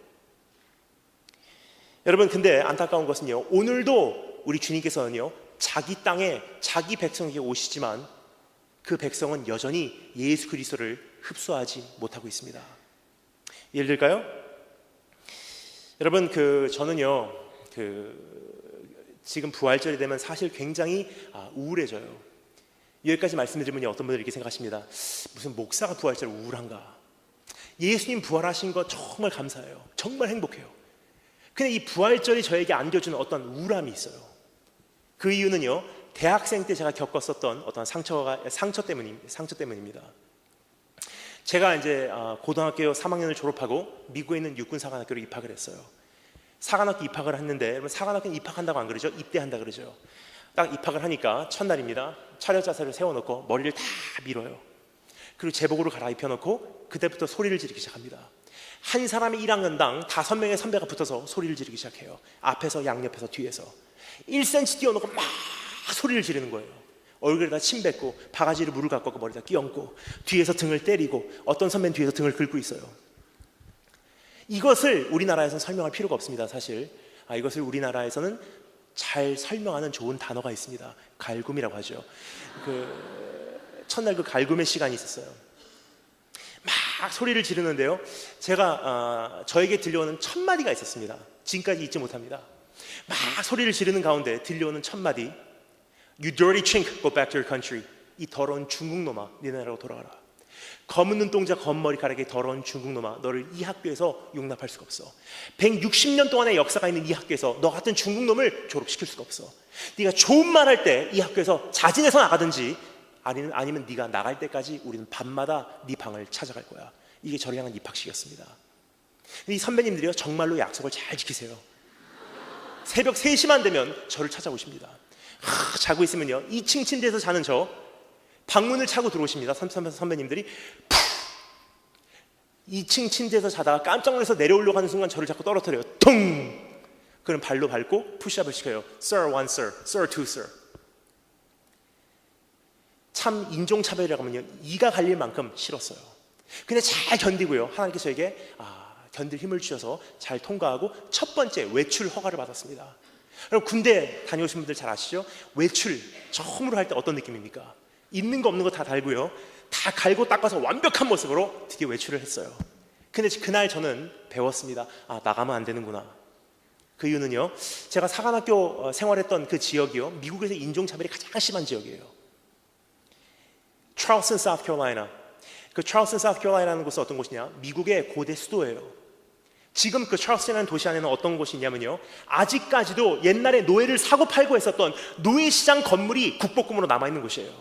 여러분, 근데 안타까운 것은요, 오늘도 우리 주님께서는요 자기 땅에 자기 백성에게 오시지만 그 백성은 여전히 예수 그리스도를 흡수하지 못하고 있습니다. 예를 들까요? 여러분, 저는요 지금 부활절이 되면 사실 굉장히 우울해져요. 여기까지 말씀드리면 어떤 분들이 이렇게 생각하십니다. 무슨 목사가 부활절 우울한가? 예수님 부활하신 거 정말 감사해요. 정말 행복해요. 근데 이 부활절이 저에게 안겨주는 어떤 우울함이 있어요. 그 이유는요, 대학생 때 제가 겪었었던 어떤 상처 때문입니다. 제가 이제 고등학교 3학년을 졸업하고 미국에 있는 육군사관학교로 입학을 했어요. 사관학교 입학을 했는데, 여러분, 사관학교 입학한다고 안 그러죠? 입대한다 그러죠. 딱 입학을 하니까 첫날입니다. 차렷 자세를 세워놓고 머리를 다 밀어요. 그리고 제복으로 갈아입혀놓고 그때부터 소리를 지르기 시작합니다. 한 사람이 1학년당 5명의 선배가 붙어서 소리를 지르기 시작해요. 앞에서, 양옆에서, 뒤에서 1cm 띄워놓고 막 소리를 지르는 거예요. 얼굴에다 침 뱉고 바가지로 물을 갖고 머리에다 끼얹고 뒤에서 등을 때리고 어떤 선배는 뒤에서 등을 긁고 있어요. 이것을 우리나라에서는 설명할 필요가 없습니다. 사실 이것을 우리나라에서는 잘 설명하는 좋은 단어가 있습니다. 갈굼이라고 하죠. 첫날 그 갈굼의 시간이 있었어요. 막 소리를 지르는데요, 제가 저에게 들려오는 첫 마디가 있었습니다. 지금까지 잊지 못합니다. 막 소리를 지르는 가운데 들려오는 첫 마디, You dirty chink, go back to your country. 이 더러운 중국 놈아, 니네 나라로 돌아가라. 검은 눈동자 검머리카락의 더러운 중국 놈아, 너를 이 학교에서 용납할 수가 없어. 160년 동안의 역사가 있는 이 학교에서 너 같은 중국 놈을 졸업시킬 수가 없어. 네가 좋은 말 할 때 이 학교에서 자진해서 나가든지 아니면 네가 나갈 때까지 우리는 밤마다 네 방을 찾아갈 거야. 이게 저를 향한 입학식이었습니다. 이 선배님들이요, 정말로 약속을 잘 지키세요. 새벽 3시만 되면 저를 찾아오십니다. 자고 있으면요, 2층 침대에서 자는 저 방문을 차고 들어오십니다. 선배님들이 2층 침대에서 자다가 깜짝 놀라서 내려오려고 하는 순간 저를 자꾸 떨어뜨려요. 퉁! 그럼 발로 밟고 푸시업을 시켜요. Sir, one sir, Sir, two sir. 참 인종차별이라고 하면요, 이가 갈릴 만큼 싫었어요. 근데 잘 견디고요, 하나님께서 저에게 견딜 힘을 주셔서 잘 통과하고 첫 번째 외출 허가를 받았습니다. 여러분, 군대 다녀오신 분들 잘 아시죠? 외출 처음으로 할 때 어떤 느낌입니까? 있는 거 없는 거 다 달고요, 다 갈고 닦아서 완벽한 모습으로 드디어 외출을 했어요. 근데 그날 저는 배웠습니다. 나가면 안 되는구나. 그 이유는요, 제가 사관학교 생활했던 그 지역이요, 미국에서 인종차별이 가장 심한 지역이에요. 찰스턴, 사우스캐롤라이나. 그 찰스턴, 사우스캐롤라이나라는 곳은 어떤 곳이냐? 미국의 고대 수도예요. 지금 그 찰스턴이라는 도시 안에는 어떤 곳이 있냐면요, 아직까지도 옛날에 노예를 사고 팔고 했었던 노예시장 건물이 국보급으로 남아있는 곳이에요.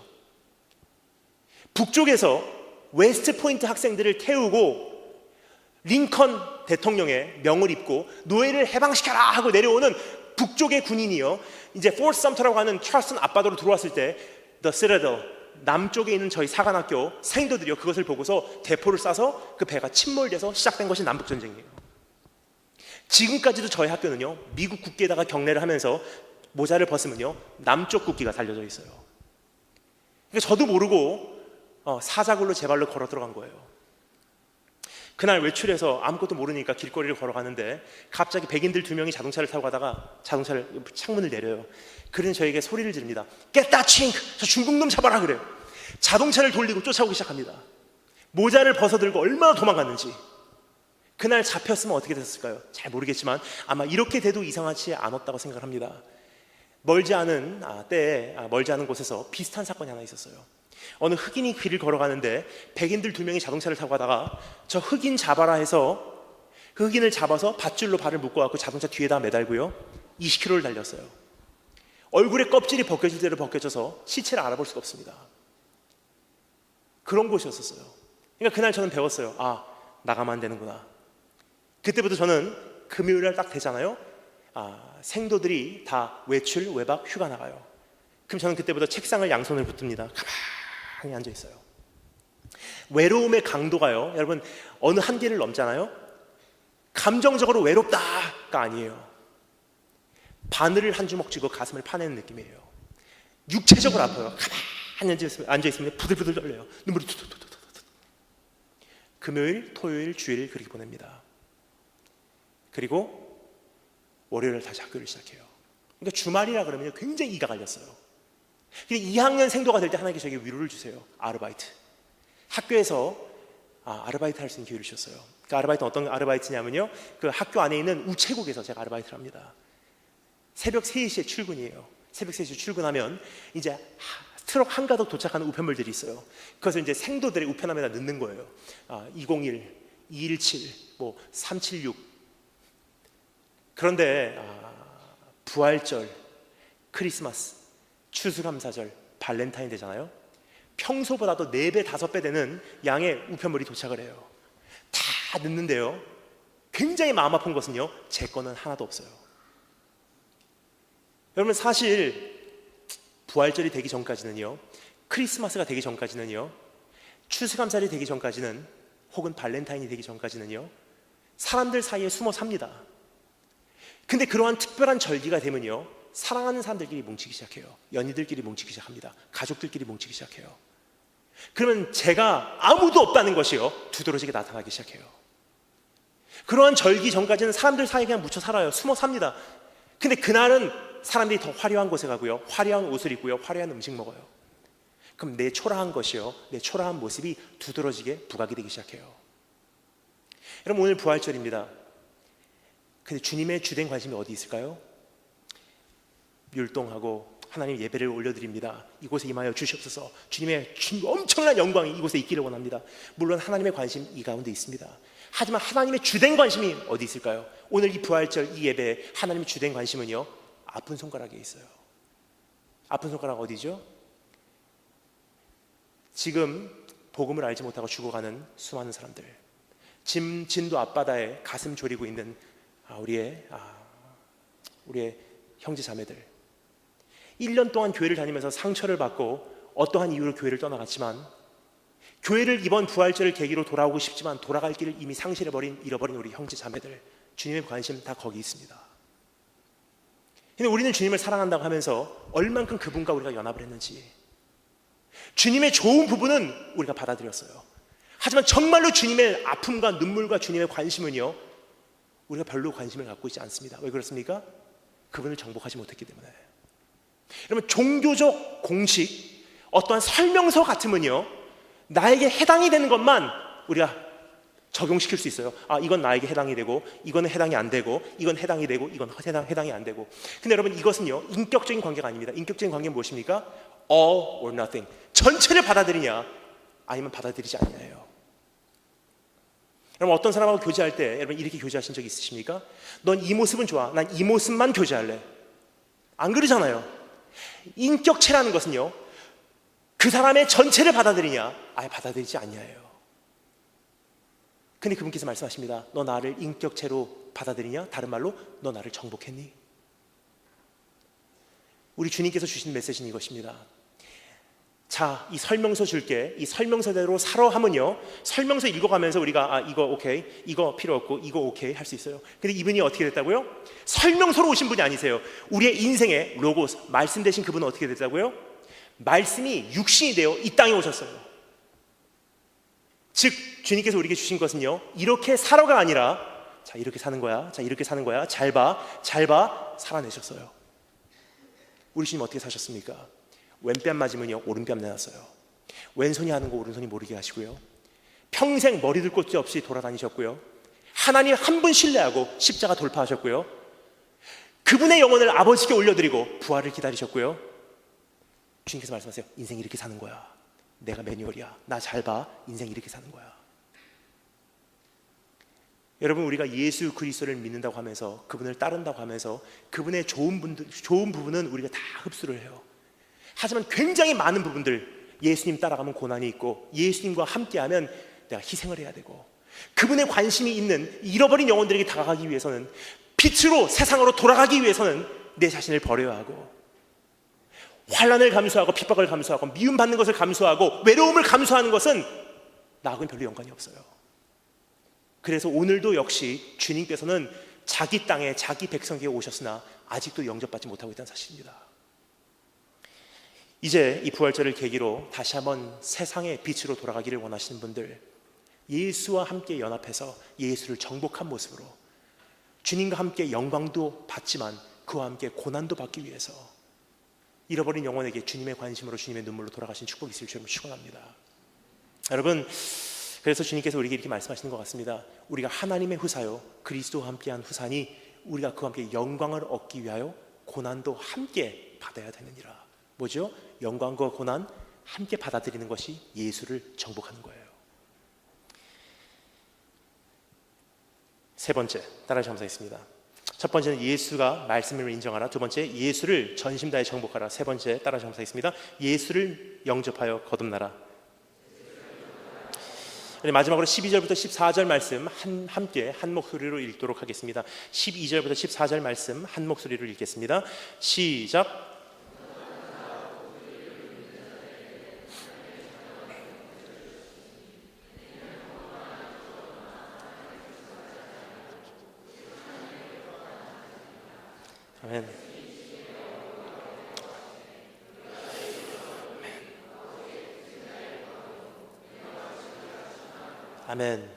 북쪽에서 웨스트 포인트 학생들을 태우고 링컨 대통령의 명을 입고 노예를 해방시켜라 하고 내려오는 북쪽의 군인이요, 이제 포트 섬터라고 하는 찰스턴 앞바다로 들어왔을 때 The Citadel, 남쪽에 있는 저희 사관학교 생도들이요, 그것을 보고서 대포를 쏴서 그 배가 침몰돼서 시작된 것이 남북전쟁이에요. 지금까지도 저희 학교는요, 미국 국기에다가 경례를 하면서 모자를 벗으면요, 남쪽 국기가 달려져 있어요. 그러니까 저도 모르고 사자굴로 제 발로 걸어 들어간 거예요. 그날 외출해서 아무것도 모르니까 길거리를 걸어가는데 갑자기 백인들 2명이 자동차를 타고 가다가 창문을 내려요. 그러는 저에게 소리를 지릅니다. Get that chink! 저 중국놈 잡아라 그래요. 자동차를 돌리고 쫓아오기 시작합니다. 모자를 벗어들고 얼마나 도망갔는지. 그날 잡혔으면 어떻게 됐을까요? 잘 모르겠지만 아마 이렇게 돼도 이상하지 않았다고 생각합니다. 멀지 않은 때에 멀지 않은 곳에서 비슷한 사건이 하나 있었어요. 어느 흑인이 길을 걸어가는데 백인들 2명이 자동차를 타고 가다가 저 흑인 잡아라 해서 그 흑인을 잡아서 밧줄로 발을 묶어갖고 자동차 뒤에다 매달고요, 20km를 달렸어요. 얼굴에 껍질이 벗겨질 대로 벗겨져서 시체를 알아볼 수가 없습니다. 그런 곳이었었어요. 그러니까 그날 저는 배웠어요. 나가면 안 되는구나. 그때부터 저는 금요일날 딱 되잖아요, 생도들이 다 외출, 외박, 휴가 나가요. 그럼 저는 그때부터 책상을 양손을 붙듭니다. 가만히 앉아 있어요. 외로움의 강도가요, 여러분, 어느 한계를 넘잖아요, 감정적으로 외롭다가 아니에요. 바늘을 한 주먹 쥐고 가슴을 파내는 느낌이에요. 육체적으로 아파요. 가만히 앉아 있으면 부들부들 떨려요. 눈물이 툭툭툭툭. 금요일, 토요일, 주일 그렇게 보냅니다. 그리고 월요일 다시 학교를 시작해요. 그러니까 주말이라 그러면 굉장히 이가 갈렸어요. 2학년 생도가 될 때 하나님께 저에게 위로를 주세요. 아르바이트. 학교에서 아르바이트 할 수 있는 기회를 주셨어요. 그 아르바이트는 어떤 아르바이트냐면요, 그 학교 안에 있는 우체국에서 제가 아르바이트를 합니다. 새벽 3시에 출근이에요. 새벽 3시에 출근하면 이제 트럭 한가득 도착하는 우편물들이 있어요. 그것을 이제 생도들의 우편함에다 넣는 거예요. 201, 217, 376. 그런데 부활절, 크리스마스, 추수감사절, 발렌타인 되잖아요. 평소보다도 4배, 5배 되는 양의 우편물이 도착을 해요. 다 넣는데요, 굉장히 마음 아픈 것은요, 제 거는 하나도 없어요. 여러분, 사실 부활절이 되기 전까지는요, 크리스마스가 되기 전까지는요, 추수감사절이 되기 전까지는, 혹은 발렌타인이 되기 전까지는요, 사람들 사이에 숨어 삽니다. 근데 그러한 특별한 절기가 되면요, 사랑하는 사람들끼리 뭉치기 시작해요. 연인들끼리 뭉치기 시작합니다. 가족들끼리 뭉치기 시작해요. 그러면 제가 아무도 없다는 것이요, 두드러지게 나타나기 시작해요. 그러한 절기 전까지는 사람들 사이에 그냥 묻혀 살아요. 숨어 삽니다. 근데 그날은 사람들이 더 화려한 곳에 가고요, 화려한 옷을 입고요, 화려한 음식 먹어요. 그럼 내 초라한 것이요, 내 초라한 모습이 두드러지게 부각이 되기 시작해요. 여러분, 오늘 부활절입니다. 근데 주님의 주된 관심이 어디 있을까요? 율동하고 하나님 예배를 올려드립니다. 이곳에 임하여 주시옵소서. 주님의 엄청난 영광이 이곳에 있기를 원합니다. 물론 하나님의 관심 이 가운데 있습니다. 하지만 하나님의 주된 관심이 어디 있을까요? 오늘 이 부활절 이 예배에 하나님의 주된 관심은요, 아픈 손가락에 있어요. 아픈 손가락 어디죠? 지금 복음을 알지 못하고 죽어가는 수많은 사람들, 진도 앞바다에 가슴 졸이고 있는 우리의 형제 자매들, 1년 동안 교회를 다니면서 상처를 받고 어떠한 이유로 교회를 떠나갔지만, 교회를 이번 부활절을 계기로 돌아오고 싶지만 돌아갈 길을 이미 잃어버린 우리 형제 자매들, 주님의 관심 다 거기 있습니다. 근데 우리는 주님을 사랑한다고 하면서 얼만큼 그분과 우리가 연합을 했는지, 주님의 좋은 부분은 우리가 받아들였어요. 하지만 정말로 주님의 아픔과 눈물과 주님의 관심은요, 우리가 별로 관심을 갖고 있지 않습니다. 왜 그렇습니까? 그분을 정복하지 못했기 때문에. 여러분, 종교적 공식, 어떠한 설명서 같으면요, 나에게 해당이 되는 것만 우리가 적용시킬 수 있어요. 이건 나에게 해당이 되고, 이거는 해당이 안 되고, 이건 해당이 되고, 이건 해당이 안 되고. 근데 여러분, 이것은요, 인격적인 관계가 아닙니다. 인격적인 관계는 무엇입니까? All or nothing. 전체를 받아들이냐, 아니면 받아들이지 않냐예요. 여러분, 어떤 사람하고 교제할 때 여러분 이렇게 교제하신 적 있으십니까? 넌 이 모습은 좋아, 난 이 모습만 교제할래. 안 그러잖아요. 인격체라는 것은요, 그 사람의 전체를 받아들이냐, 아예 받아들이지 않냐예요. 근데 그분께서 말씀하십니다. 너 나를 인격체로 받아들이냐? 다른 말로, 너 나를 정복했니? 우리 주님께서 주신 메시지는 이것입니다. 자, 이 설명서 줄게. 이 설명서대로 살아 하면요, 설명서 읽어가면서 우리가 이거 오케이, 이거 필요 없고, 이거 오케이 할 수 있어요. 근데 이분이 어떻게 됐다고요? 설명서로 오신 분이 아니세요. 우리의 인생의 로고스, 말씀 되신 그분은 어떻게 됐다고요? 말씀이 육신이 되어 이 땅에 오셨어요. 즉 주님께서 우리에게 주신 것은요, 이렇게 살아가 아니라, 자, 이렇게 사는 거야, 자, 이렇게 사는 거야, 잘 봐, 살아내셨어요. 우리 주님 어떻게 사셨습니까? 왼뺨 맞으면요, 오른뺨 내놨어요. 왼손이 하는 거 오른손이 모르게 하시고요, 평생 머리둘 곳도 없이 돌아다니셨고요, 하나님 한 분 신뢰하고 십자가 돌파하셨고요, 그분의 영혼을 아버지께 올려드리고 부활을 기다리셨고요. 주님께서 말씀하세요. 인생 이렇게 사는 거야. 내가 매뉴얼이야. 나 잘 봐. 인생 이렇게 사는 거야. 여러분, 우리가 예수 그리스도를 믿는다고 하면서, 그분을 따른다고 하면서 그분의 좋은 부분은 우리가 다 흡수를 해요. 하지만 굉장히 많은 부분들, 예수님 따라가면 고난이 있고, 예수님과 함께하면 내가 희생을 해야 되고, 그분의 관심이 있는 잃어버린 영혼들에게 다가가기 위해서는, 빛으로 세상으로 돌아가기 위해서는 내 자신을 버려야 하고, 환난을 감수하고 핍박을 감수하고 미움받는 것을 감수하고 외로움을 감수하는 것은 나하고는 별로 연관이 없어요. 그래서 오늘도 역시 주님께서는 자기 땅에 자기 백성에게 오셨으나 아직도 영접받지 못하고 있다는 사실입니다. 이제 이 부활절을 계기로 다시 한번 세상의 빛으로 돌아가기를 원하시는 분들, 예수와 함께 연합해서 예수를 정복한 모습으로 주님과 함께 영광도 받지만 그와 함께 고난도 받기 위해서 잃어버린 영혼에게 주님의 관심으로, 주님의 눈물로 돌아가신 축복이 있을 줄 축원합니다. 여러분, 그래서 주님께서 우리에게 이렇게 말씀하시는 것 같습니다. 우리가 하나님의 후사요, 그리스도와 함께한 후사니 우리가 그와 함께 영광을 얻기 위하여 고난도 함께 받아야 되느니라. 뭐죠? 영광과 고난 함께 받아들이는 것이 예수를 정복하는 거예요. 세 번째, 따라서 감사했습니다. 첫 번째는 예수가 말씀을 인정하라. 두 번째, 예수를 전심 다해 정복하라. 세 번째, 따라서 감사했습니다. 예수를 영접하여 거듭나라. 마지막으로 12절부터 14절 말씀 함께 한 목소리로 읽도록 하겠습니다. 12절부터 14절 말씀 한 목소리로 읽겠습니다. 시작. 아멘. 아멘.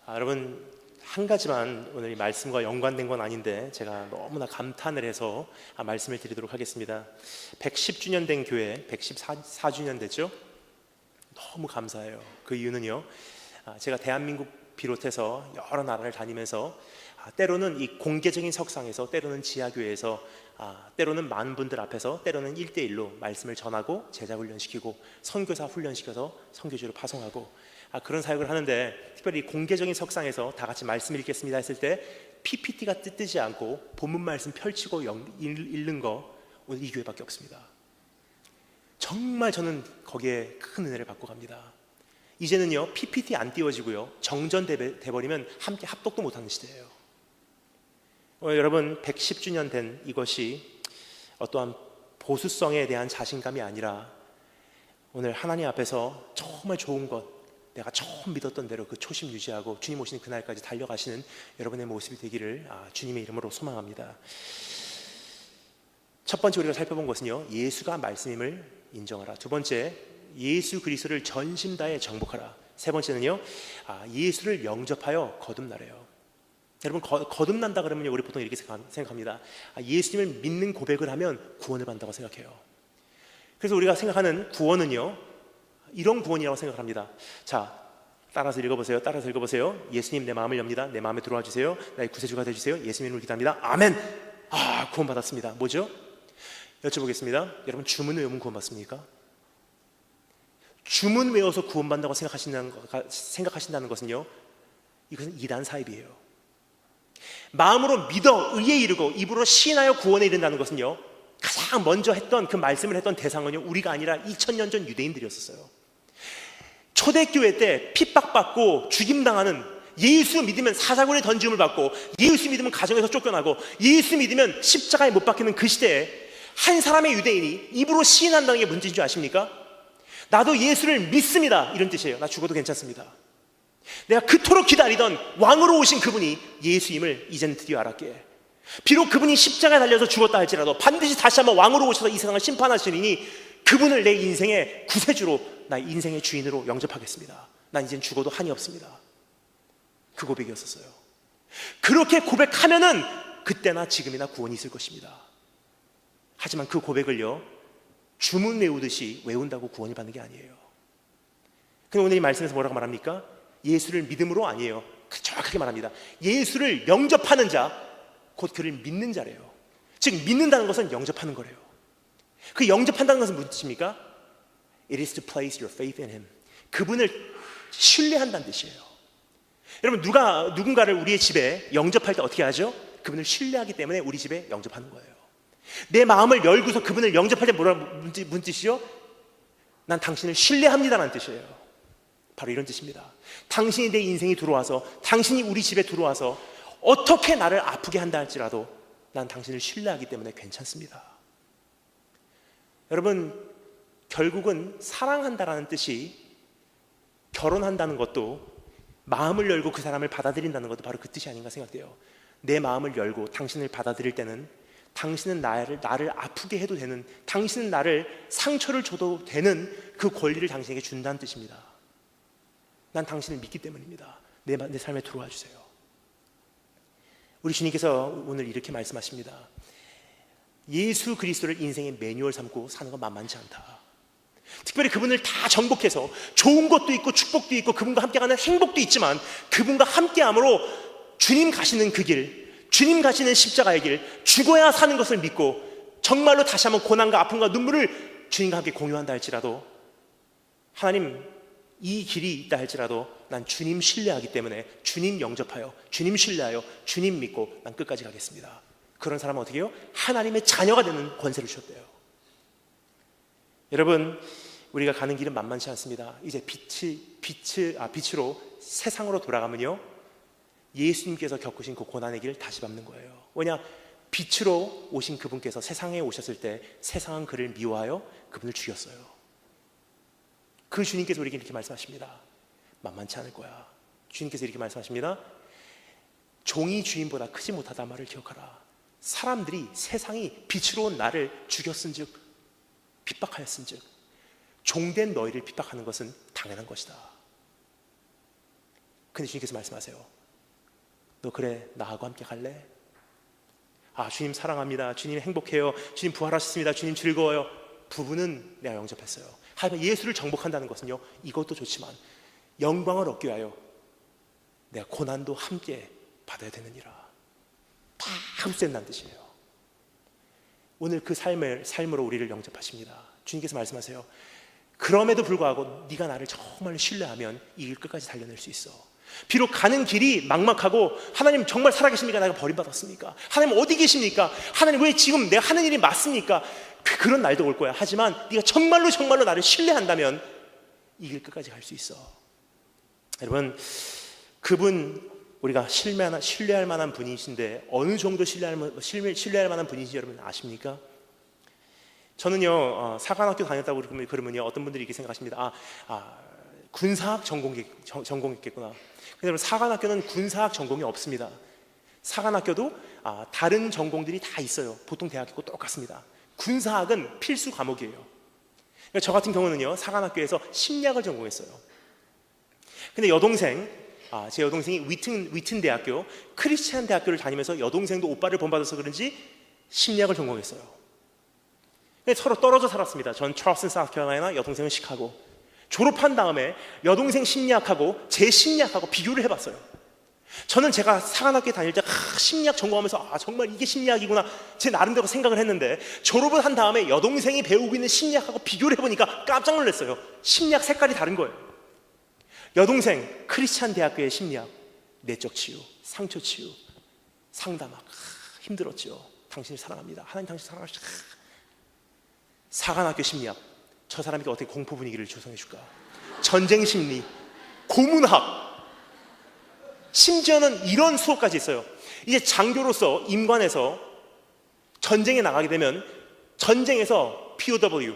여러분, 한 가지만 오늘 이 말씀과 연관된 건 아닌데 제가 너무나 감탄을 해서 말씀을 드리도록 하겠습니다. 110주년 된 교회, 114주년 됐죠? 너무 감사해요. 그 이유는요, 제가 대한민국 비롯해서 여러 나라를 다니면서 때로는 이 공개적인 석상에서, 때로는 지하교회에서, 때로는 많은 분들 앞에서, 때로는 1대1로 말씀을 전하고 제자 훈련시키고 선교사 훈련시켜서 선교지로 파송하고 그런 사역을 하는데, 특별히 공개적인 석상에서 다 같이 말씀 읽겠습니다 했을 때 PPT가 뜨지 않고 본문 말씀 펼치고 읽는 거 오늘 이 교회밖에 없습니다. 정말 저는 거기에 큰 은혜를 받고 갑니다. 이제는요 PPT 안 띄워지고요 정전돼버리면 함께 합독도 못하는 시대예요. 여러분 110주년 된 이것이 어떠한 보수성에 대한 자신감이 아니라 오늘 하나님 앞에서 정말 좋은 것, 내가 처음 믿었던 대로 그 초심 유지하고 주님 오시는 그날까지 달려가시는 여러분의 모습이 되기를 주님의 이름으로 소망합니다. 첫 번째 우리가 살펴본 것은요 예수가 말씀임을 인정하라. 두 번째 예수 그리스도를 전심 다해 정복하라. 세 번째는요 예수를 영접하여 거듭나래요. 여러분 거듭난다 그러면 우리 보통 이렇게 생각합니다. 예수님을 믿는 고백을 하면 구원을 받는다고 생각해요. 그래서 우리가 생각하는 구원은요 이런 구원이라고 생각합니다. 자, 따라서 읽어보세요. 따라서 읽어보세요. 예수님 내 마음을 엽니다. 내 마음에 들어와 주세요. 나의 구세주가 되어주세요. 예수님 이름으로 기도합니다. 아멘. 구원 받았습니다. 뭐죠? 여쭤보겠습니다. 여러분 주문 외우면 구원 받습니까? 주문 외워서 구원 받는다고 생각하신다는 것은요 이것은 이단 사입이에요. 마음으로 믿어 의에 이르고 입으로 시인하여 구원에 이른다는 것은요 가장 먼저 했던 그 말씀을 했던 대상은요 우리가 아니라 2000년 전 유대인들이었어요. 초대교회 때 핍박받고 죽임당하는, 예수 믿으면 사자굴에 던짐을 받고, 예수 믿으면 가정에서 쫓겨나고, 예수 믿으면 십자가에 못 박히는 그 시대에 한 사람의 유대인이 입으로 시인한다는 게 문제인 줄 아십니까? 나도 예수를 믿습니다 이런 뜻이에요. 나 죽어도 괜찮습니다. 내가 그토록 기다리던 왕으로 오신 그분이 예수임을 이제는 드디어 알았기에, 비록 그분이 십자가에 달려서 죽었다 할지라도 반드시 다시 한번 왕으로 오셔서 이 세상을 심판하시리니 그분을 내 인생의 구세주로, 나의 인생의 주인으로 영접하겠습니다. 난 이젠 죽어도 한이 없습니다. 그 고백이었었어요. 그렇게 고백하면은 그때나 지금이나 구원이 있을 것입니다. 하지만 그 고백을요 주문 외우듯이 외운다고 구원이 받는 게 아니에요. 근데 오늘 이 말씀에서 뭐라고 말합니까? 예수를 믿음으로 아니에요. 정확하게 말합니다. 예수를 영접하는 자, 곧 그를 믿는 자래요. 즉 믿는다는 것은 영접하는 거래요. 그 영접한다는 것은 무슨 뜻입니까? It is to place your faith in Him. 그분을 신뢰한다는 뜻이에요. 여러분 누군가를 우리의 집에 영접할 때 어떻게 하죠? 그분을 신뢰하기 때문에 우리 집에 영접하는 거예요. 내 마음을 열고서 그분을 영접할 때 무슨 뜻이요? 난 당신을 신뢰합니다라는 뜻이에요. 바로 이런 뜻입니다. 당신이 내 인생에 들어와서, 당신이 우리 집에 들어와서 어떻게 나를 아프게 한다 할지라도 난 당신을 신뢰하기 때문에 괜찮습니다. 여러분 결국은 사랑한다라는 뜻이, 결혼한다는 것도 마음을 열고 그 사람을 받아들인다는 것도 바로 그 뜻이 아닌가 생각돼요. 내 마음을 열고 당신을 받아들일 때는 당신은 나를 아프게 해도 되는, 당신은 나를 상처를 줘도 되는 그 권리를 당신에게 준다는 뜻입니다. 난 당신을 믿기 때문입니다. 내 삶에 들어와 주세요. 우리 주님께서 오늘 이렇게 말씀하십니다. 예수 그리스도를 인생의 매뉴얼 삼고 사는 건 만만치 않다. 특별히 그분을 다 정복해서 좋은 것도 있고 축복도 있고 그분과 함께 가는 행복도 있지만, 그분과 함께함으로 주님 가시는 그 길, 주님 가시는 십자가의 길, 죽어야 사는 것을 믿고 정말로 다시 한번 고난과 아픔과 눈물을 주님과 함께 공유한다 할지라도, 하나님 이 길이 있다 할지라도 난 주님 신뢰하기 때문에 주님 영접하여, 주님 신뢰하여, 주님 믿고 난 끝까지 가겠습니다. 그런 사람은 어떻게 해요? 하나님의 자녀가 되는 권세를 주셨대요. 여러분 우리가 가는 길은 만만치 않습니다. 이제 빛으로 세상으로 돌아가면요 예수님께서 겪으신 그 고난의 길을 다시 밟는 거예요. 왜냐? 빛으로 오신 그분께서 세상에 오셨을 때 세상은 그를 미워하여 그분을 죽였어요. 그 주님께서 우리에게 이렇게 말씀하십니다. 만만치 않을 거야. 주님께서 이렇게 말씀하십니다. 종이 주인보다 크지 못하다 말을 기억하라. 사람들이, 세상이 빛으로 온 나를 죽였은즉, 핍박하였은즉 종된 너희를 핍박하는 것은 당연한 것이다. 근데 주님께서 말씀하세요. 너 그래 나하고 함께 갈래? 주님 사랑합니다. 주님 행복해요. 주님 부활하셨습니다. 주님 즐거워요. 부부는 내가 영접했어요. 하지만 예수를 정복한다는 것은요 이것도 좋지만 영광을 얻기 위하여 내가 고난도 함께 받아야 되느니라. 다 흡수된다는 뜻이에요. 오늘 그 삶으로 우리를 영접하십니다. 주님께서 말씀하세요. 그럼에도 불구하고 네가 나를 정말 신뢰하면 이 길 끝까지 달려낼 수 있어. 비록 가는 길이 막막하고 하나님 정말 살아계십니까? 내가 버림받았습니까? 하나님 어디 계십니까? 하나님 왜 지금 내가 하는 일이 맞습니까? 그런 날도 올 거야. 하지만 네가 정말로 나를 신뢰한다면 이 길 끝까지 갈 수 있어. 여러분, 그분 우리가 신뢰할 만한 분이신데 어느 정도 신뢰할 만한 분이신지 여러분 아십니까? 저는요 사관학교 다녔다고 그러면요 어떤 분들이 이렇게 생각하십니다. 군사학 전공했겠구나. 근데 여러분 사관학교는 군사학 전공이 없습니다. 사관학교도 다른 전공들이 다 있어요. 보통 대학교 똑같습니다. 군사학은 필수 과목이에요. 그러니까 저 같은 경우는요 사관학교에서 심리학을 전공했어요. 근데 제 여동생이 위튼 대학교 크리스찬 대학교를 다니면서 여동생도 오빠를 본받아서 그런지 심리학을 전공했어요. 서로 떨어져 살았습니다. 전 찰스턴 사우스캐롤라이나, 여동생은 시카고. 졸업한 다음에 여동생 심리학하고 제 심리학하고 비교를 해봤어요. 저는 제가 사관학교에 다닐 때 심리학 전공하면서 정말 이게 심리학이구나 제 나름대로 생각을 했는데 졸업을 한 다음에 여동생이 배우고 있는 심리학하고 비교를 해보니까 깜짝 놀랐어요. 심리학 색깔이 다른 거예요. 여동생 크리스찬 대학교의 심리학, 내적 치유, 상처 치유, 상담학. 힘들었죠. 당신을 사랑합니다. 하나님 당신 사랑하시죠. 사관학교 심리학, 저 사람에게 어떻게 공포 분위기를 조성해 줄까? 전쟁 심리, 고문학, 심지어는 이런 수업까지 있어요. 이제 장교로서 임관에서 전쟁에 나가게 되면 전쟁에서 POW,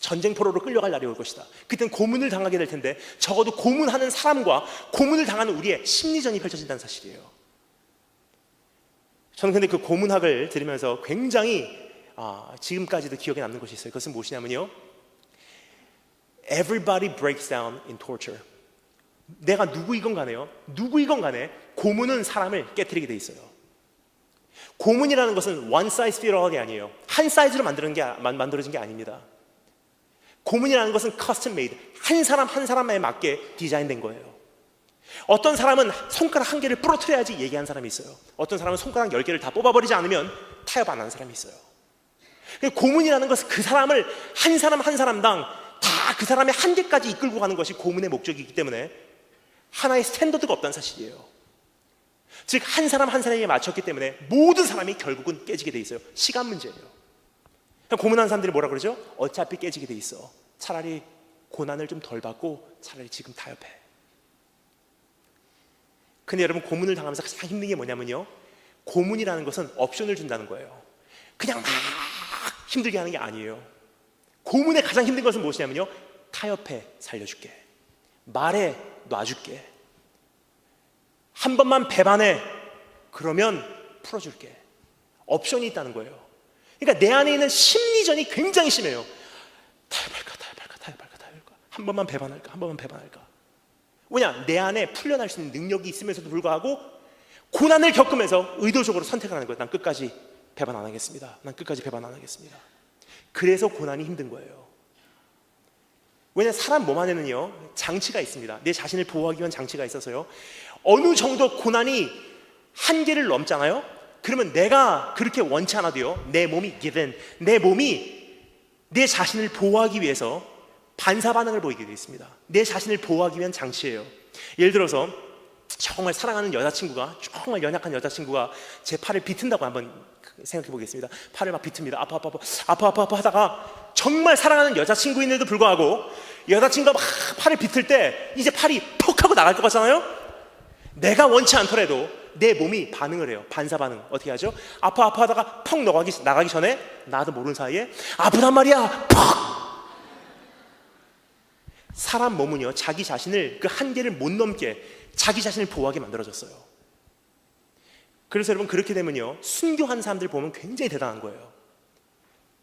전쟁 포로로 끌려갈 날이 올 것이다. 그때는 고문을 당하게 될 텐데 적어도 고문하는 사람과 고문을 당하는 우리의 심리전이 펼쳐진다는 사실이에요. 저는 근데 그 고문학을 들으면서 굉장히 지금까지도 기억에 남는 것이 있어요. 그것은 무엇이냐면요, Everybody breaks down in torture. 내가 누구이건 간에 고문은 사람을 깨트리게 돼 있어요. 고문이라는 것은 one size fits all이 아니에요. 한 사이즈로 만들어진 게 아닙니다. 고문이라는 것은 custom made, 한 사람에 맞게 디자인된 거예요. 어떤 사람은 손가락 한 개를 부러뜨려야지 얘기하는 사람이 있어요. 어떤 사람은 손가락 10개를 다 뽑아버리지 않으면 타협 안 하는 사람이 있어요. 고문이라는 것은 그 사람을 한 사람당 다 그 사람의 한계까지 이끌고 가는 것이 고문의 목적이기 때문에 하나의 스탠더드가 없다는 사실이에요. 즉 한 사람에게 맞췄기 때문에 모든 사람이 결국은 깨지게 돼 있어요. 시간 문제예요. 고문하는 사람들이 뭐라 그러죠? 어차피 깨지게 돼 있어. 차라리 고난을 좀 덜 받고 차라리 지금 타협해. 근데 여러분, 고문을 당하면서 가장 힘든 게 뭐냐면요, 고문이라는 것은 옵션을 준다는 거예요. 그냥 막 힘들게 하는 게 아니에요. 고문의 가장 힘든 것은 무엇이냐면요, 타협해, 살려줄게. 말해, 놔줄게. 한 번만 배반해, 그러면 풀어줄게. 옵션이 있다는 거예요. 그러니까 내 안에 있는 심리전이 굉장히 심해요. 타협할까? 한 번만 배반할까? 왜냐? 내 안에 풀려날 수 있는 능력이 있으면서도 불구하고 고난을 겪으면서 의도적으로 선택을 하는 거예요. 난 끝까지 배반 안 하겠습니다. 그래서 고난이 힘든 거예요. 왜냐? 사람 몸 안에는요 장치가 있습니다. 내 자신을 보호하기 위한 장치가 있어서요, 어느 정도 고난이 한계를 넘잖아요. 그러면 내가 그렇게 원치 않아도요, 내 몸이 내 자신을 보호하기 위해서 반사 반응을 보이게 되어 있습니다. 내 자신을 보호하기 위한 장치예요. 예를 들어서 정말 사랑하는 여자친구가, 정말 연약한 여자친구가 제 팔을 비튼다고 한번 생각해 보겠습니다. 팔을 막 비틉니다. 아파 하다가 정말 사랑하는 여자친구인데도 불구하고 여자친구가 막 팔을 비틀 때 이제 팔이 퍽 하고 나갈 것 같잖아요. 내가 원치 않더라도 내 몸이 반응을 해요. 반사 반응. 어떻게 하죠? 아파 하다가 퍽 나가기 전에 나도 모르는 사이에 아프단 말이야, 퍽! 사람 몸은요, 자기 자신을, 그 한계를 못 넘게 자기 자신을 보호하게 만들어졌어요. 그래서 여러분, 그렇게 되면요, 순교한 사람들 보면 굉장히 대단한 거예요.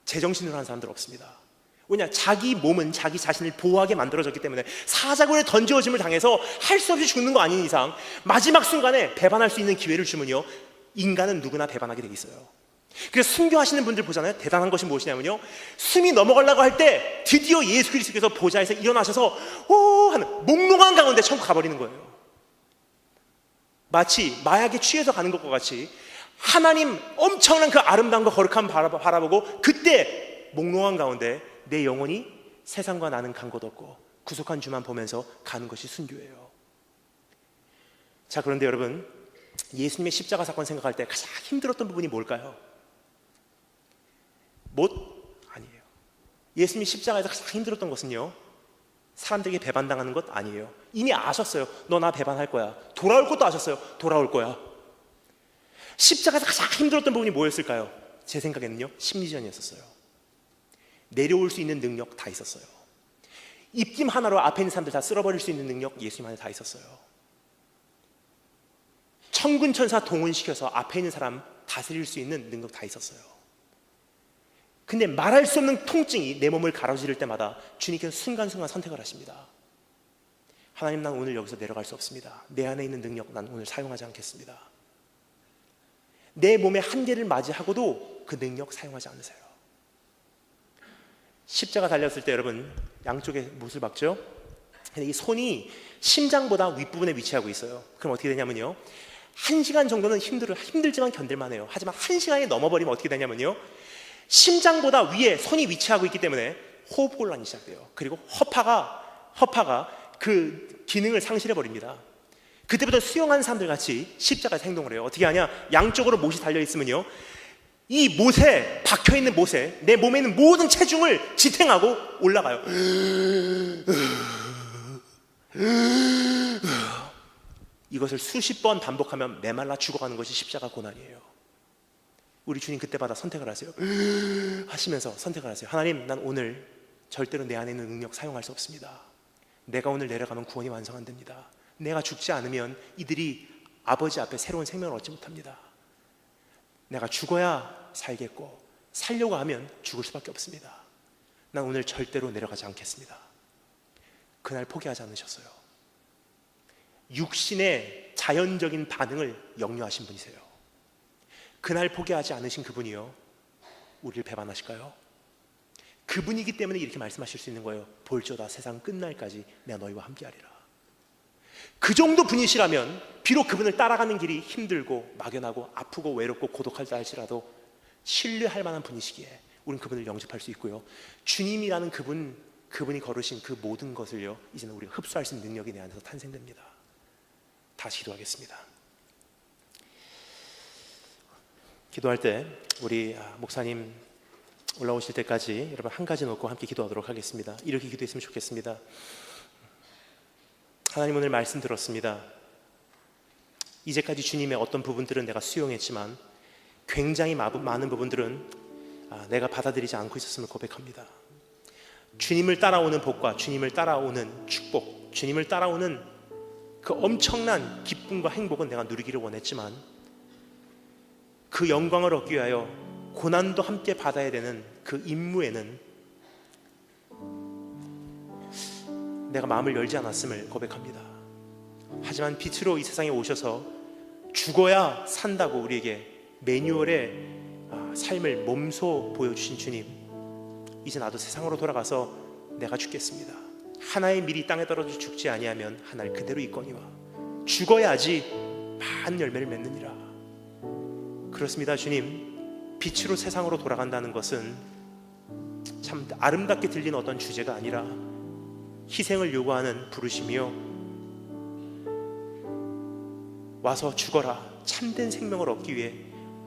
제정신으로 한 사람들 없습니다. 왜냐? 자기 몸은 자기 자신을 보호하게 만들어졌기 때문에 사자굴에 던져짐을 당해서 할 수 없이 죽는 거 아닌 이상 마지막 순간에 배반할 수 있는 기회를 주면요, 인간은 누구나 배반하게 돼 있어요. 그래서 순교하시는 분들 보잖아요. 대단한 것이 무엇이냐면요, 숨이 넘어가려고 할 때 드디어 예수 그리스도께서 보좌에서 일어나셔서 오 하는 몽롱한 가운데 천국 가버리는 거예요. 마치 마약에 취해서 가는 것과 같이 하나님 엄청난 그 아름다움과 거룩함 바라보고 그때 몽롱한 가운데 내 영혼이 세상과 나는 간 곳 없고 구속한 주만 보면서 가는 것이 순교예요. 자, 그런데 여러분, 예수님의 십자가 사건 생각할 때 가장 힘들었던 부분이 뭘까요? 아니에요. 예수님이 십자가에서 가장 힘들었던 것은요, 사람들에게 배반당하는 것 아니에요. 이미 아셨어요. 너 나 배반할 거야. 돌아올 것도 아셨어요. 돌아올 거야. 십자가에서 가장 힘들었던 부분이 뭐였을까요? 제 생각에는요, 심리전이었어요. 내려올 수 있는 능력 다 있었어요. 입김 하나로 앞에 있는 사람들 다 쓸어버릴 수 있는 능력 예수님 안에 다 있었어요. 천군 천사 동원시켜서 앞에 있는 사람 다스릴 수 있는 능력 다 있었어요. 근데 말할 수 없는 통증이 내 몸을 가로지를 때마다 주님께서 순간순간 선택을 하십니다. 하나님, 난 오늘 여기서 내려갈 수 없습니다. 내 안에 있는 능력 난 오늘 사용하지 않겠습니다. 내 몸의 한계를 맞이하고도 그 능력 사용하지 않으세요. 십자가 달렸을 때 여러분, 양쪽에 못을 박죠? 근데 이 손이 심장보다 윗부분에 위치하고 있어요. 그럼 어떻게 되냐면요, 1시간 정도는 힘들지만 견딜만해요. 하지만 1시간이 넘어버리면 어떻게 되냐면요, 심장보다 위에 손이 위치하고 있기 때문에 호흡곤란이 시작돼요. 그리고 허파가 그 기능을 상실해버립니다. 그때부터 수영하는 사람들 같이 십자가에서 행동을 해요. 어떻게 하냐, 양쪽으로 못이 달려있으면요, 이 못에, 박혀있는 못에 내 몸에 있는 모든 체중을 지탱하고 올라가요. 이것을 수십 번 반복하면 메말라 죽어가는 것이 십자가 고난이에요. 우리 주님 그때마다 선택을 하세요. 하시면서 선택을 하세요. 하나님, 난 오늘 절대로 내 안에 있는 능력 사용할 수 없습니다. 내가 오늘 내려가면 구원이 완성 안 됩니다. 내가 죽지 않으면 이들이 아버지 앞에 새로운 생명을 얻지 못합니다. 내가 죽어야 살겠고 살려고 하면 죽을 수밖에 없습니다. 난 오늘 절대로 내려가지 않겠습니다. 그날 포기하지 않으셨어요. 육신의 자연적인 반응을 역류하신 분이세요. 그날 포기하지 않으신 그분이요, 우리를 배반하실까요? 그분이기 때문에 이렇게 말씀하실 수 있는 거예요. 볼지어다 세상 끝날까지 내가 너희와 함께하리라. 그 정도 분이시라면 비록 그분을 따라가는 길이 힘들고 막연하고 아프고 외롭고 고독하다 할지라도 신뢰할 만한 분이시기에 우리는 그분을 영접할 수 있고요, 주님이라는 그분이 걸으신 그 모든 것을요, 이제는 우리가 흡수할 수 있는 능력이 내 안에서 탄생됩니다. 다시 기도하겠습니다. 기도할 때 우리 목사님 올라오실 때까지 여러분 한 가지 놓고 함께 기도하도록 하겠습니다. 이렇게 기도했으면 좋겠습니다. 하나님, 오늘 말씀 들었습니다. 이제까지 주님의 어떤 부분들은 내가 수용했지만 굉장히 많은 부분들은 내가 받아들이지 않고 있었음을 고백합니다. 주님을 따라오는 복과 주님을 따라오는 축복, 주님을 따라오는 그 엄청난 기쁨과 행복은 내가 누리기를 원했지만 그 영광을 얻기 위하여 고난도 함께 받아야 되는 그 임무에는 내가 마음을 열지 않았음을 고백합니다. 하지만 빛으로 이 세상에 오셔서 죽어야 산다고 우리에게 매뉴얼의 삶을 몸소 보여주신 주님, 이제 나도 세상으로 돌아가서 내가 죽겠습니다. 하나의 밀이 땅에 떨어져 죽지 아니하면 하나를 그대로 있거니와 죽어야지 많은 열매를 맺느니라. 그렇습니다. 주님, 빛으로 세상으로 돌아간다는 것은 참 아름답게 들리는 어떤 주제가 아니라 희생을 요구하는 부르심이요, 와서 죽어라, 참된 생명을 얻기 위해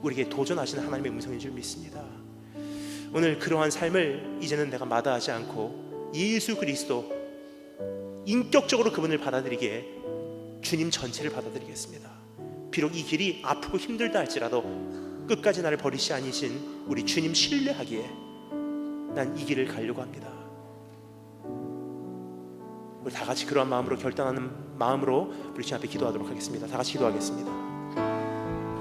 우리에게 도전하시는 하나님의 음성인 줄 믿습니다. 오늘 그러한 삶을 이제는 내가 마다하지 않고 예수 그리스도, 인격적으로 그분을 받아들이기에 주님 전체를 받아들이겠습니다. 비록 이 길이 아프고 힘들다 할지라도 끝까지 나를 버리시 아니신 우리 주님 신뢰하기에 난 이 길을 가려고 합니다. 우리 다 같이 그러한 마음으로, 결단하는 마음으로 우리 주님 앞에 기도하도록 하겠습니다. 다 같이 기도하겠습니다.